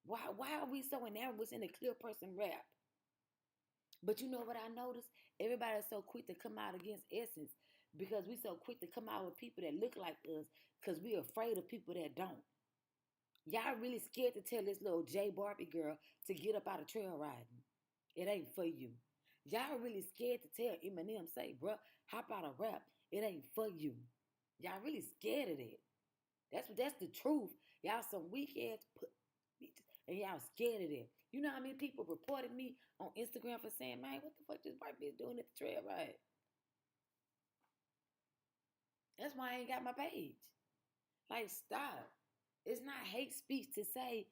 Why are we so enamored with seeing a clear person rap? But you know what I noticed? Everybody's so quick to come out against Essence because we so quick to come out with people that look like us because we're afraid of people that don't. Y'all really scared to tell this little J Barbie girl to get up out of trail riding. It ain't for you. Y'all really scared to tell Eminem, say, bruh, hop out of rap. It ain't for you. Y'all really scared of that. That's the truth. Y'all some weak ass bitches, and y'all scared of that. You know how many people reported me on Instagram for saying, man, what the fuck this white bitch doing at the trail ride? That's why I ain't got my page. Like, stop. It's not hate speech to say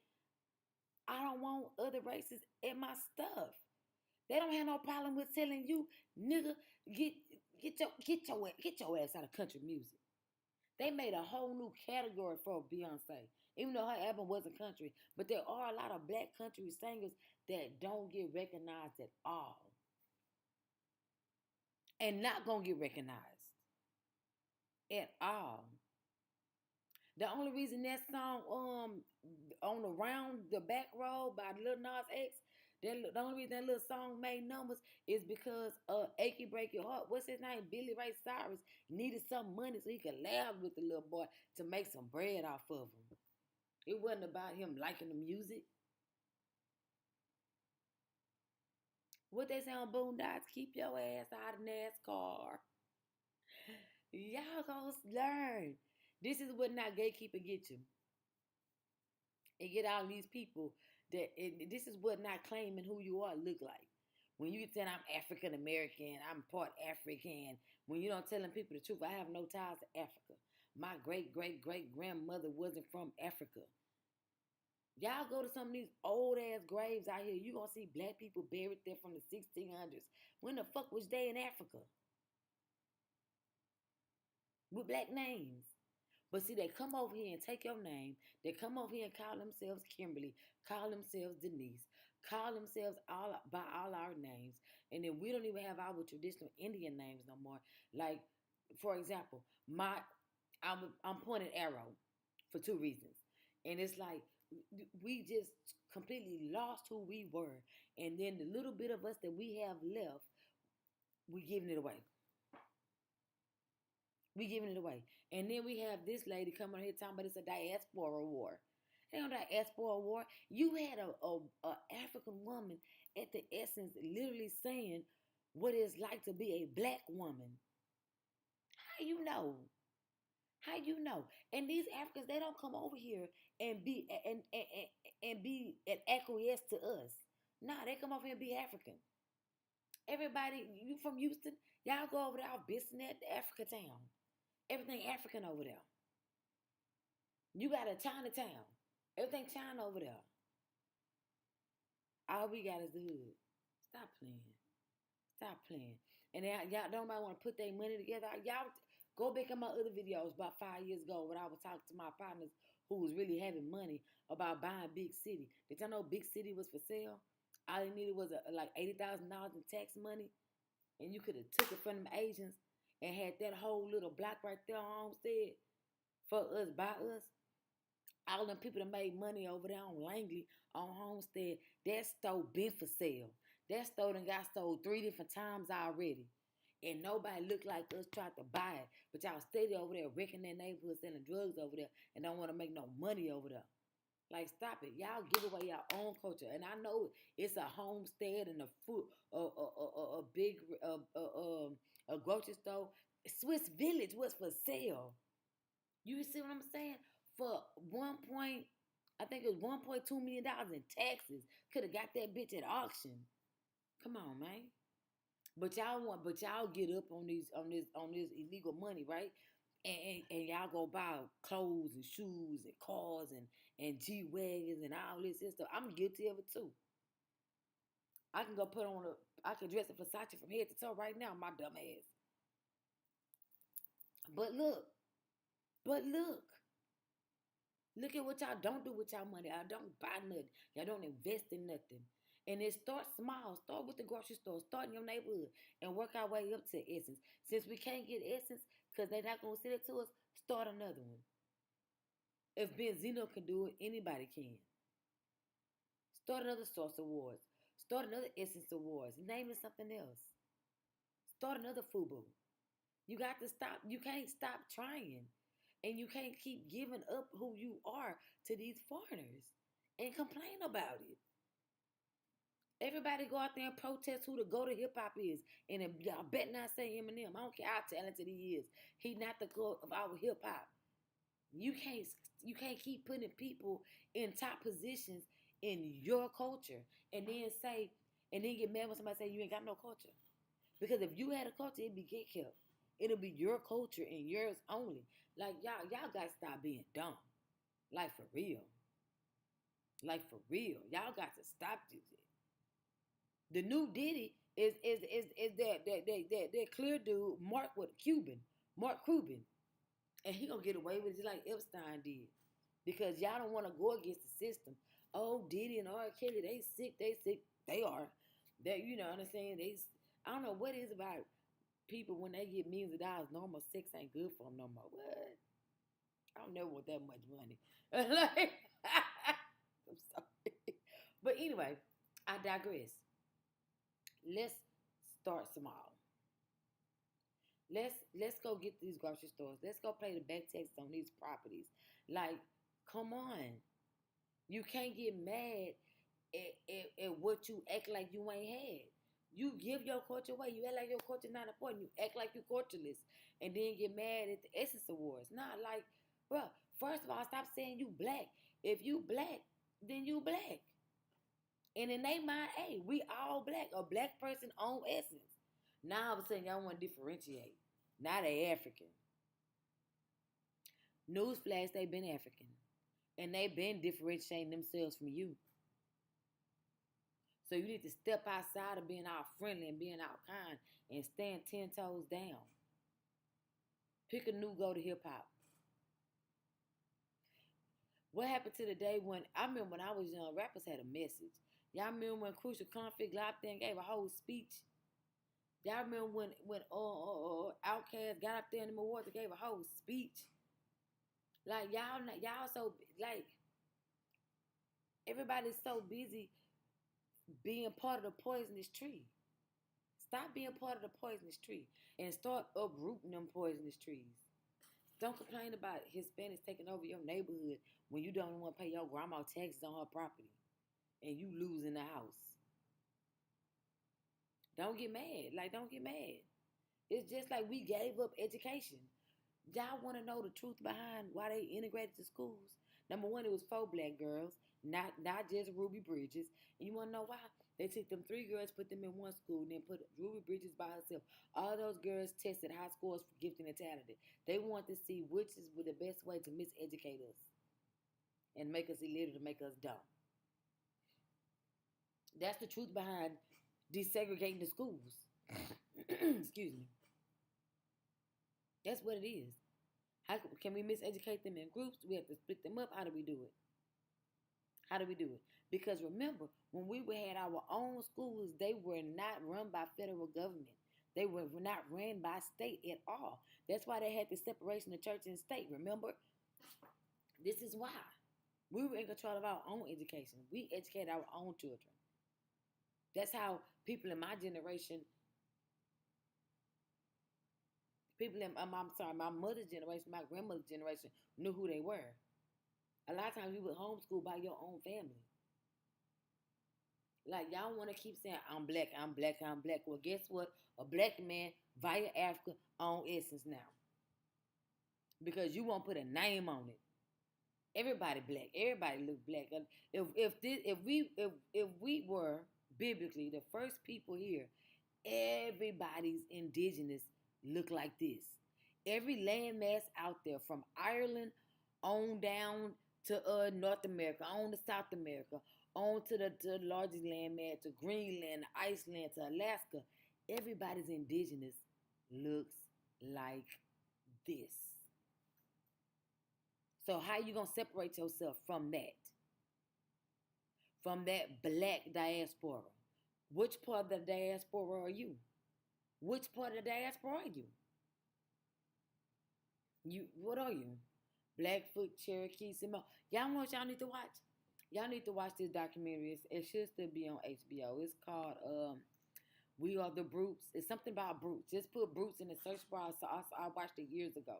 I don't want other races in my stuff. They don't have no problem with telling you, nigga, get your ass out of country music. They made a whole new category for Beyonce, even though her album wasn't country. But there are a lot of black country singers that don't get recognized at all, and not gonna get recognized at all. The only reason that song on Around the Back Road by Lil Nas X, the only reason that little song made numbers is because Achy Break Your Heart, what's his name? Billy Ray Cyrus needed some money so he could laugh with the little boy to make some bread off of him. It wasn't about him liking the music. What they say on Boondocks, keep your ass out of NASCAR. Y'all gonna learn. This is what not gatekeeper get you. And get all these people this is what not claiming who you are look like. When you say I'm African American, I'm part African. When you don't telling people the truth, I have no ties to Africa. My great grandmother wasn't from Africa. Y'all go to some of these old ass graves out here, you gonna see black people buried there from the 1600s. When the fuck was they in Africa? With black names. But see, they come over here and take your name. They come over here and call themselves Kimberly, call themselves Denise, call themselves by all our names. And then we don't even have our traditional Indian names no more. Like, for example, I'm pointing arrow for two reasons. And it's like, we just completely lost who we were. And then the little bit of us that we have left, we giving it away. We giving it away. And then we have this lady coming here talking about it's a diaspora war. Ain't no diaspora war. You had a African woman at the Essence literally saying what it's like to be a black woman. How you know? How you know? And these Africans, they don't come over here and be and acquiesce to us. Nah, they come over here and be African. Everybody, you from Houston, y'all go over there out Bissonnette, Africa town. Everything African over there. You got a Chinatown. Everything China over there. All we got is the hood. Stop playing. Stop playing. And y'all don't want to put their money together. Y'all go back in my other videos about 5 years ago when I was talking to my partners who was really having money about buying Big City. Did y'all know Big City was for sale? All they needed was like $80,000 in tax money. And you could have took it from them Asians and had that whole little block right there on Homestead for us, by us. All them people that made money over there on Langley, on Homestead, that store been for sale. That store done got sold 3 different times already. And nobody looked like us tried to buy it. But y'all stayed over there wrecking their neighborhood, selling drugs over there, and don't want to make no money over there. Like, stop it. Y'all give away your own culture. And I know it's a homestead and a big a grocery store. Swiss Village was for sale. You see what I'm saying? For I think it was $1.2 million in taxes. Could have got that bitch at auction. Come on, man. But y'all get up on this illegal money, right? And y'all go buy clothes and shoes and cars and G-Wagons and all this stuff. I'm guilty of it too. I can go put on I can dress a Versace from head to toe right now, my dumb ass. But look, look at what y'all don't do with y'all money. Y'all don't buy nothing. Y'all don't invest in nothing. And it starts small. Start with the grocery store. Start in your neighborhood and work our way up to Essence. Since we can't get Essence because they're not going to send it to us, start another one. If Benzino can do it, anybody can. Start another Source Awards. Start another Essence Awards. Name it something else. Start another FUBU. You got to stop. You can't stop trying. And you can't keep giving up who you are to these foreigners and complain about it. Everybody go out there and protest who the go-to hip-hop is. And if y'all bet not say Eminem. I don't care how talented he is. He not the go of our hip-hop. You can't keep putting people in top positions in your culture and then get mad when somebody say you ain't got no culture. Because if you had a culture, it'd be get kept. It'll be your culture and yours only. Like y'all gotta stop being dumb. Like for real. Y'all got to stop this. The new Diddy is that clear dude, Mark Cuban. And he gonna get away with it like Epstein did. Because y'all don't want to go against the system. Oh, Diddy and R. Kelly, they sick. They are. You know what I'm saying? I don't know what it is about people when they get millions of dollars. Normal sex ain't good for them no more. What? I don't never want that much money. Like, I'm sorry. But anyway, I digress. Let's start small. Let's go get these grocery stores. Let's go pay the back taxes on these properties. Like, come on. You can't get mad at what you act like you ain't had. You give your culture away. You act like your culture's not important. You act like you cultureless. And then get mad at the Essence Awards. Nah, like, bro, first of all, stop saying you black. If you black, then you black. And in their mind, hey, we all black. A black person own Essence. Now all of a sudden y'all want to differentiate. Now they African. Newsflash, they been African. And they been differentiating themselves from you. So you need to step outside of being all friendly and being all kind and stand 10 toes down. Pick a new go to hip hop. What happened to the day when, I remember when I was young, rappers had a message. Y'all remember when Crucial Conflict got up there and gave a whole speech? Y'all remember when Outkast got up there in the awards and gave a whole speech? Like, y'all so, like, everybody's so busy being part of the poisonous tree. Stop being part of the poisonous tree and start uprooting them poisonous trees. Don't complain about Hispanics taking over your neighborhood when you don't want to pay your grandma taxes on her property and you losing the house. Don't get mad. Like, don't get mad. It's just like we gave up education. Y'all want to know the truth behind why they integrated the schools? Number one, it was 4 black girls, not just Ruby Bridges. And you want to know why? They took them 3 girls, put them in one school, and then put Ruby Bridges by herself. All those girls tested high scores for gifting and talented. They want to see which is the best way to miseducate us and make us illiterate, to make us dumb. That's the truth behind desegregating the schools. Excuse me. That's what it is. How can we miseducate them in groups? We have to split them up. How do we do it? Because remember, when we had our own schools, they were not run by federal government. They were not ran by state at all. That's why they had the separation of church and state, remember? This is why. We were in control of our own education. We educated our own children. That's how people in my generation, my mother's generation, my grandmother's generation knew who they were. A lot of times you were homeschooled by your own family. Like, y'all want to keep saying, I'm black. Well, guess what? A black man via Africa on Essence now. Because you won't put a name on it. Everybody black. Everybody look black. If we were biblically the first people here, everybody's indigenous look like this. Every landmass out there from Ireland on down to North America, on to South America, on to the largest landmass, to Greenland, to Iceland, to Alaska. Everybody's indigenous looks like this. So how you gonna separate yourself from that? From that black diaspora? Which part of the diaspora are you? Which part of the diaspora are you? What are you? Blackfoot, Cherokee, Samoan. Y'all know what y'all need to watch? Y'all need to watch this documentary. It should still be on HBO. It's called We Are the Brutes. It's something about brutes. Just put brutes in the search bar. So I watched it years ago.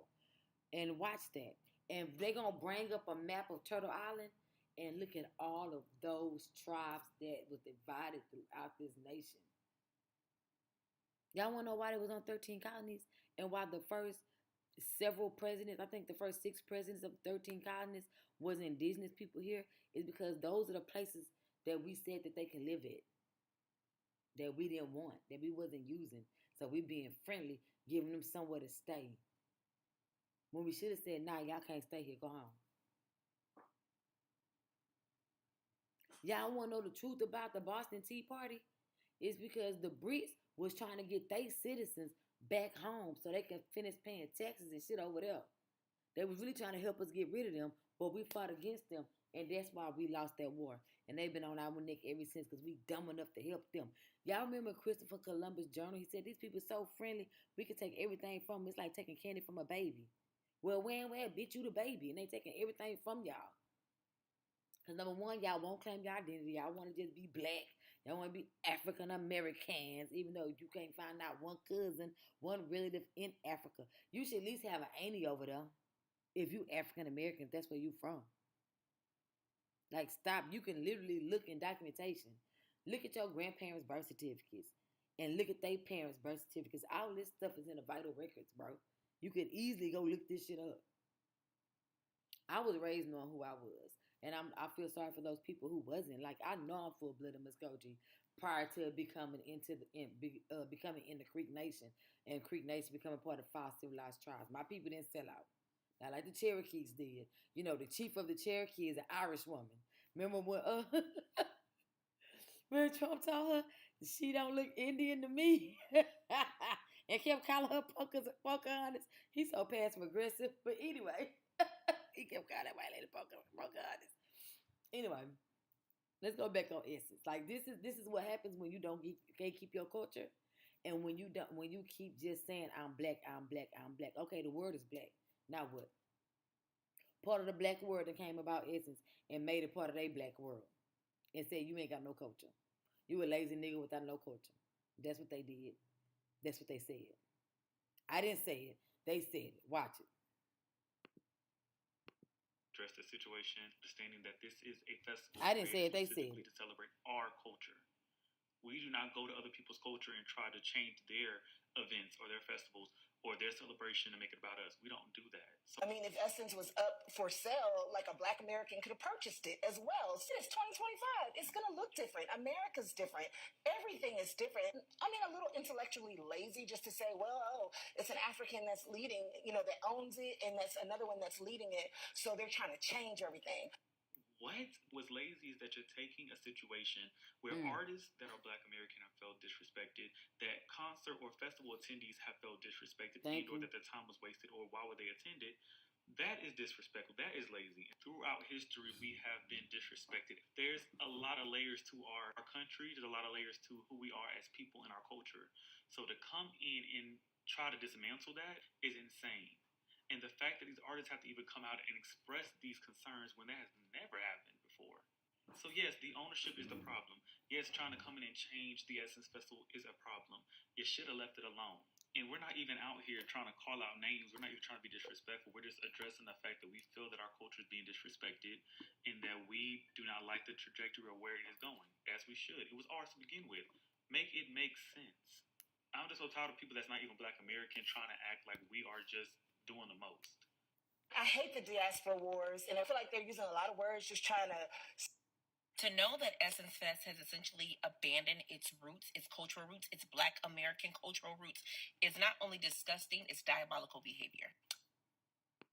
And watch that. And they're going to bring up a map of Turtle Island and look at all of those tribes that was divided throughout this nation. Y'all want to know why there was on 13 colonies and why the first several presidents, I think the first 6 presidents of 13 colonies was indigenous people here, is because those are the places that we said that they can live at, that we didn't want, that we wasn't using. So we being friendly, giving them somewhere to stay. When we should have said, nah, y'all can't stay here, go home. Y'all want to know the truth about the Boston Tea Party? It's because the Brits was trying to get their citizens back home so they can finish paying taxes and shit over there. They was really trying to help us get rid of them, but we fought against them, and that's why we lost that war. And they've been on our neck ever since because we dumb enough to help them. Y'all remember Christopher Columbus' journal? He said, these people are so friendly, we can take everything from them. It's like taking candy from a baby. Well, when, bitch, you the baby, and they taking everything from y'all. Because number one, y'all won't claim your identity. Y'all want to just be black. Y'all want to be African Americans, even though you can't find out one cousin, one relative in Africa. You should at least have an auntie over there. If you African American, that's where you from. Like, stop. You can literally look in documentation. Look at your grandparents' birth certificates and look at their parents' birth certificates. All this stuff is in the vital records, bro. You could easily go look this shit up. I was raised knowing who I was. And I feel sorry for those people who wasn't. Like, I know I'm full-blooded Muskogee prior to becoming in the Creek Nation, and Creek Nation becoming part of 5 civilized tribes. My people didn't sell out. Not like the Cherokees did. You know, the chief of the Cherokee is an Irish woman. Remember when when Trump told her she don't look Indian to me, and kept calling her Pocahontas? He's so passive aggressive. But anyway. He kept calling that white lady Pocahontas. Anyway, let's go back on essence. Like, this is what happens when you can't keep your culture, and when you keep just saying I'm black, I'm black, I'm black. Okay, the word is black. Now what? Part of the black word that came about essence and made it part of their black world, and said you ain't got no culture. You a lazy nigga without no culture. That's what they did. That's what they said. I didn't say it. They said it. Watch it. Address the situation, understanding that this is a festival. I didn't say it, they said it. To celebrate our culture. We do not go to other people's culture and try to change their events or their festivals or their celebration to make it about us. We don't do that. I mean, if Essence was up for sale, like a Black American could have purchased it as well. It's 2025. It's going to look different. America's different. Everything is different. I mean, a little intellectually lazy just to say, well, it's an African that's leading, that owns it, and that's another one that's leading it. So they're trying to change everything. What was lazy is that you're taking a situation where artists that are Black American have felt disrespected, that concert or festival attendees have felt disrespected, or that their time was wasted, or why would they attend it? That is disrespectful. That is lazy. And throughout history, we have been disrespected. There's a lot of layers to our country. There's a lot of layers to who we are as people in our culture. So to come in and try to dismantle that is insane. And the fact that these artists have to even come out and express these concerns when that has never happened before. So yes, the ownership is the problem. Yes, trying to come in and change the Essence Festival is a problem. You should have left it alone. And we're not even out here trying to call out names. We're not even trying to be disrespectful. We're just addressing the fact that we feel that our culture is being disrespected and that we do not like the trajectory of where it is going, as we should. It was ours to begin with. Make it make sense. I'm just so tired of people that's not even Black American trying to act like we are just doing the most. I hate the diaspora wars, and I feel like they're using a lot of words just trying to... To know that Essence Fest has essentially abandoned its roots, its cultural roots, its Black American cultural roots, is not only disgusting, it's diabolical behavior.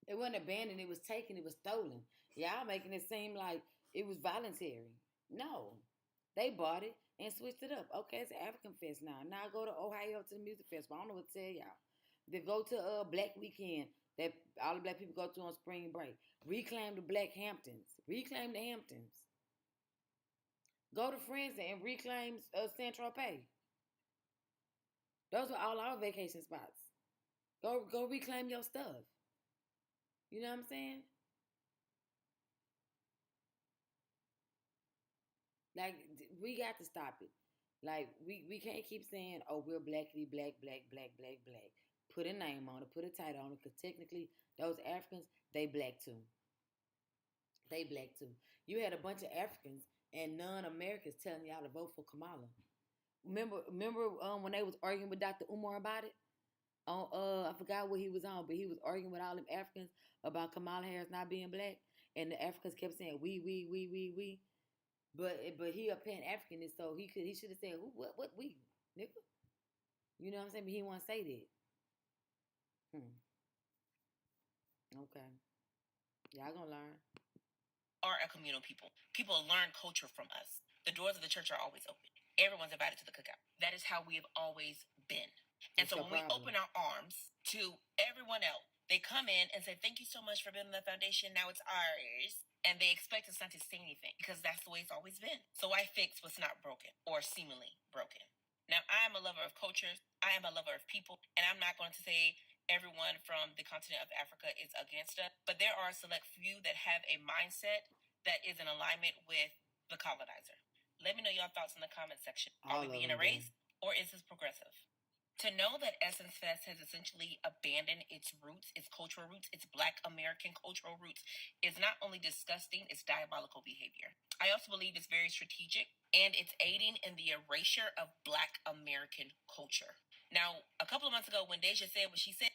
It wasn't abandoned, it was taken, it was stolen. Y'all making it seem like it was voluntary. No. They bought it and switched it up. Okay, it's African Fest now. Now I go to Ohio to the music festival. I don't know what to tell y'all. They go to Black Weekend that all the black people go to on spring break. Reclaim the Black Hamptons. Reclaim the Hamptons. Go to France and reclaim Saint-Tropez. Those are all our vacation spots. Go reclaim your stuff. You know what I'm saying? Like, we got to stop it. Like, we can't keep saying, oh, we're blackity black, black, black, black, black. Put a name on it, put a title on it, because technically, those Africans, they black too. They black too. You had a bunch of Africans and non-Americans telling y'all to vote for Kamala. Remember when they was arguing with Dr. Umar about it? I forgot what he was on, but he was arguing with all them Africans about Kamala Harris not being black, and the Africans kept saying we. But he a Pan Africanist, so he should have said who what we, nigga. You know what I'm saying? But he want to say that. Okay, y'all gonna learn. Are a communal people. People learn culture from us. The doors of the church are always open. Everyone's invited to the cookout. That is how we have always been. And so when we open our arms to everyone else, they come in and say, thank you so much for building the foundation. Now it's ours. And they expect us not to say anything because that's the way it's always been. So I fix what's not broken or seemingly broken. Now, I am a lover of cultures. I am a lover of people. And I'm not going to say everyone from the continent of Africa is against us. But there are a select few that have a mindset that is in alignment with the colonizer. Let me know your thoughts in the comment section. Are we being erased or is this progressive? To know that Essence Fest has essentially abandoned its roots, its cultural roots, its Black American cultural roots, is not only disgusting, it's diabolical behavior. I also believe it's very strategic, and it's aiding in the erasure of Black American culture. Now, a couple of months ago, when Deja said what she said,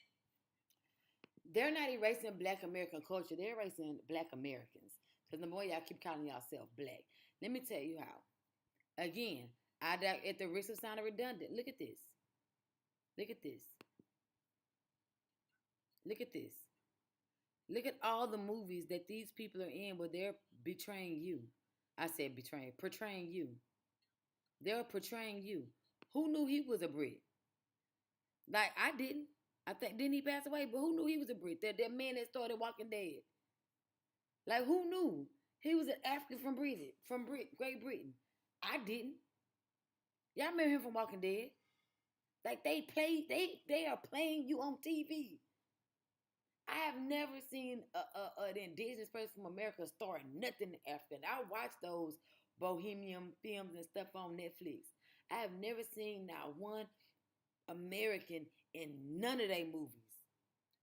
they're not erasing Black American culture. They're erasing Black Americans. Because the more y'all keep calling yourself black. Let me tell you how. Again, at the risk of sounding redundant, look at this. Look at this. Look at this. Look at all the movies that these people are in where they're betraying you. I said portraying you. They're portraying you. Who knew he was a Brit? Like, I didn't. I think, didn't he pass away? But who knew he was a Brit? That man that started Walking Dead. Like, who knew? He was an African from Great Britain. I didn't. Y'all remember him from Walking Dead? Like, they are playing you on TV. I have never seen an indigenous person from America star in nothing African. I watch those bohemian films and stuff on Netflix. I have never seen not one American in none of their movies.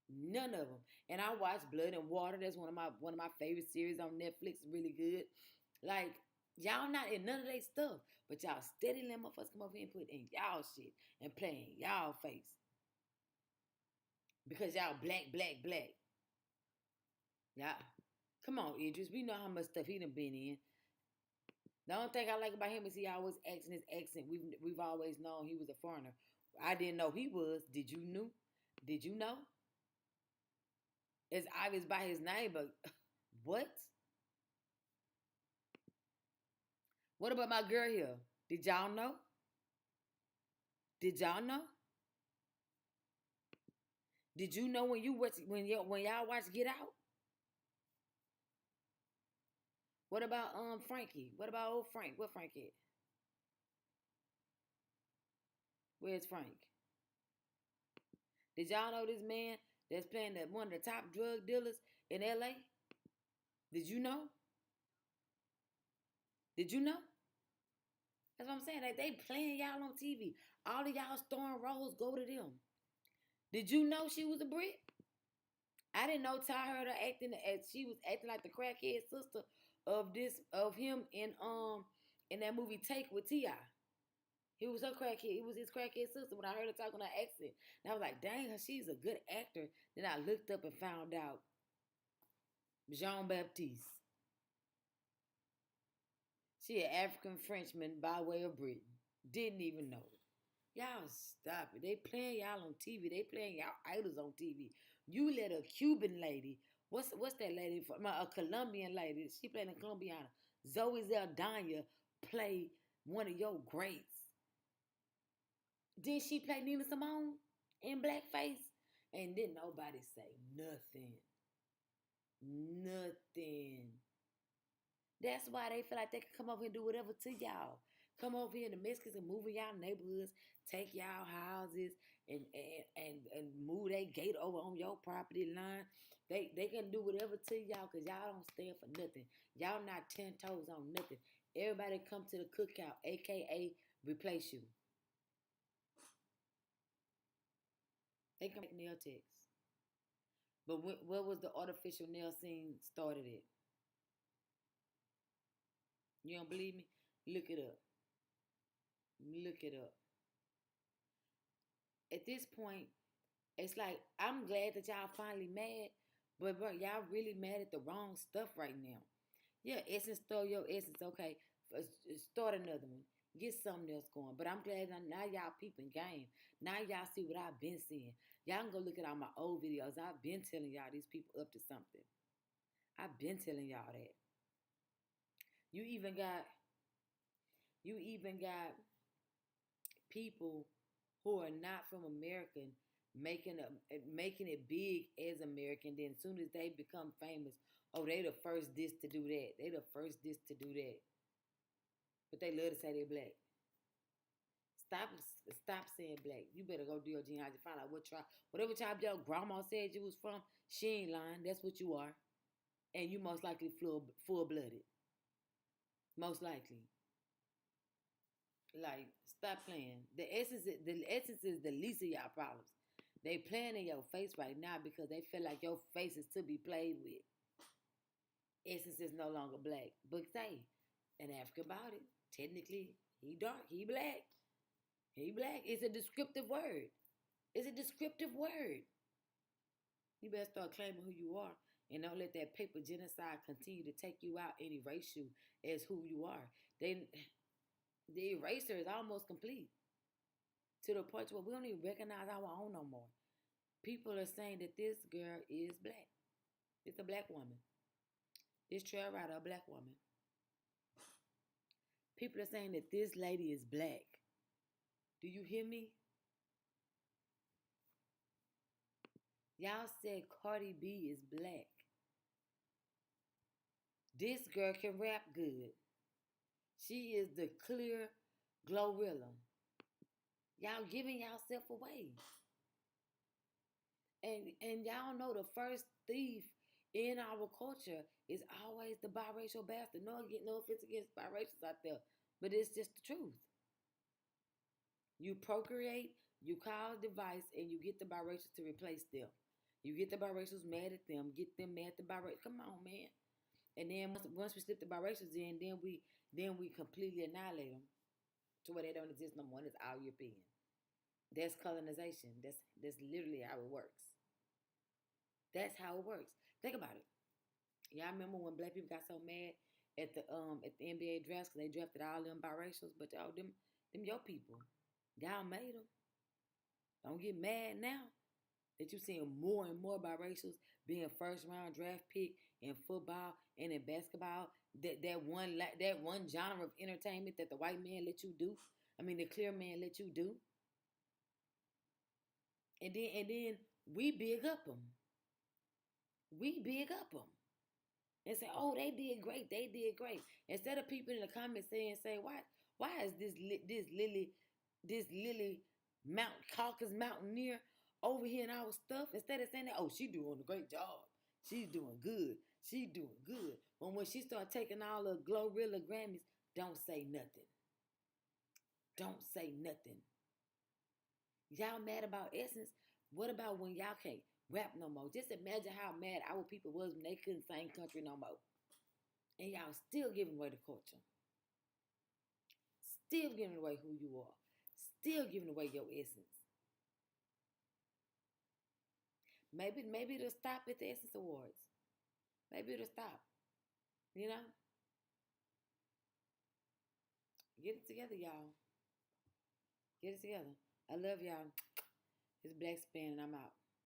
None of them. And I watch Blood and Water. That's one of my favorite series on Netflix. Really good. Like, y'all not in none of their stuff, but y'all steady letting motherfuckers come over here and put in y'all shit and play in y'all face. Because y'all black. Y'all, come on, Idris. We know how much stuff he done been in. The only thing I like about him is he always acting his accent. We've always known he was a foreigner. I didn't know he was. Did you know? Did you know? It's obvious by his name, but what? What about my girl here? Did y'all know? Did y'all know? Did you know when y'all watch Get Out? What about Frankie? What about old Frank? What Frank at? Where's Frank? Did y'all know this man that's playing one of the top drug dealers in LA? Did you know? Did you know? That's what I'm saying. Like, they playing y'all on TV. All of y'all starring roles go to them. Did you know she was a Brit? I didn't know Ty heard her acting as she was acting like the crackhead sister of him in that movie Take with T.I. He was her crackhead. He was his crackhead sister when I heard her talking her accent. And I was like, dang, she's a good actor. Then I looked up and found out Jean Baptiste. She an African Frenchman by way of Britain. Didn't even know it. Y'all stop it. They playing y'all on TV. They playing y'all idols on TV. You let a Cuban lady, what's that lady from? A Colombian lady. She playing a Colombiana. Zoe Saldana play one of your greats? Did she play Nina Simone in blackface? And didn't nobody say nothing. Nothing. That's why they feel like they can come over here and do whatever to y'all. Come over here in the Mexicans and move in y'all neighborhoods, take y'all houses, and move their gate over on your property line. They can do whatever to y'all because y'all don't stand for nothing. Y'all not 10 toes on nothing. Everybody come to the cookout, a.k.a. replace you. They can make nail techs. But where was the artificial nail scene started at? You don't believe me? Look it up. Look it up. At this point, it's like, I'm glad that y'all finally mad, but bro, y'all really mad at the wrong stuff right now. Yeah, Essence, throw your Essence, okay. Start another one. Get something else going. But I'm glad now y'all peeping game. Now y'all see what I've been seeing. Y'all can go look at all my old videos. I've been telling y'all these people up to something. I've been telling y'all that. You even got people who are not from America making it big as American. Then as soon as they become famous, oh, they the first this to do that. They the first this to do that. But they love to say they're black. Stop saying black. You better go do your genealogy, find out what tribe, whatever tribe your grandma said you was from, she ain't lying. That's what you are. And you most likely full-blooded. Most likely. Like, stop playing. The essence is the least of y'all problems. They playing in your face right now because they feel like your face is to be played with. Essence is no longer black. But say, an African about it. Technically, he dark, he black. He black. It's a descriptive word. It's a descriptive word. You better start claiming who you are and don't let that paper genocide continue to take you out and erase you as who you are. The eraser is almost complete to the point where we don't even recognize our own no more. People are saying that this girl is black. It's a black woman. This trail rider, a black woman. People are saying that this lady is black. Do you hear me? Y'all said Cardi B is black. This girl can rap good. She is the clear Glorilla. Y'all giving yourself away. And y'all know the first thief in our culture is always the biracial bastard. No offense against biracials out there, but it's just the truth. You procreate, you cause device, and you get the biracials to replace them. You get the biracials mad at them, get them mad at the biracials. Come on, man. And then once we slip the biracials in, then we completely annihilate them to where they don't exist no more. It's all European. That's colonization. That's literally how it works. That's how it works. Think about it. Y'all remember when black people got so mad at the NBA drafts because they drafted all them biracials, but y'all them your people. Y'all made them. Don't get mad now that you're seeing more and more biracials being first round draft pick in football and in basketball. That one genre of entertainment that the white man let you do. I mean, the clear man let you do. And then we big up them. We big up them. And say, oh, they did great. They did great. Instead of people in the comments saying, why is this Lily Mount Caucasus Mountaineer over here in our stuff? Instead of saying that, oh, she doing a great job. She's doing good. She doing good. When she start taking all the Glorilla Grammys, don't say nothing. Don't say nothing. Y'all mad about Essence? What about when y'all can't rap no more? Just imagine how mad our people was when they couldn't sing country no more. And y'all still giving away the culture. Still giving away who you are. Still giving away your essence. Maybe it'll stop at the Essence Awards. Maybe it'll stop. You know? Get it together, y'all. Get it together. I love y'all. It's Blackspan and I'm out.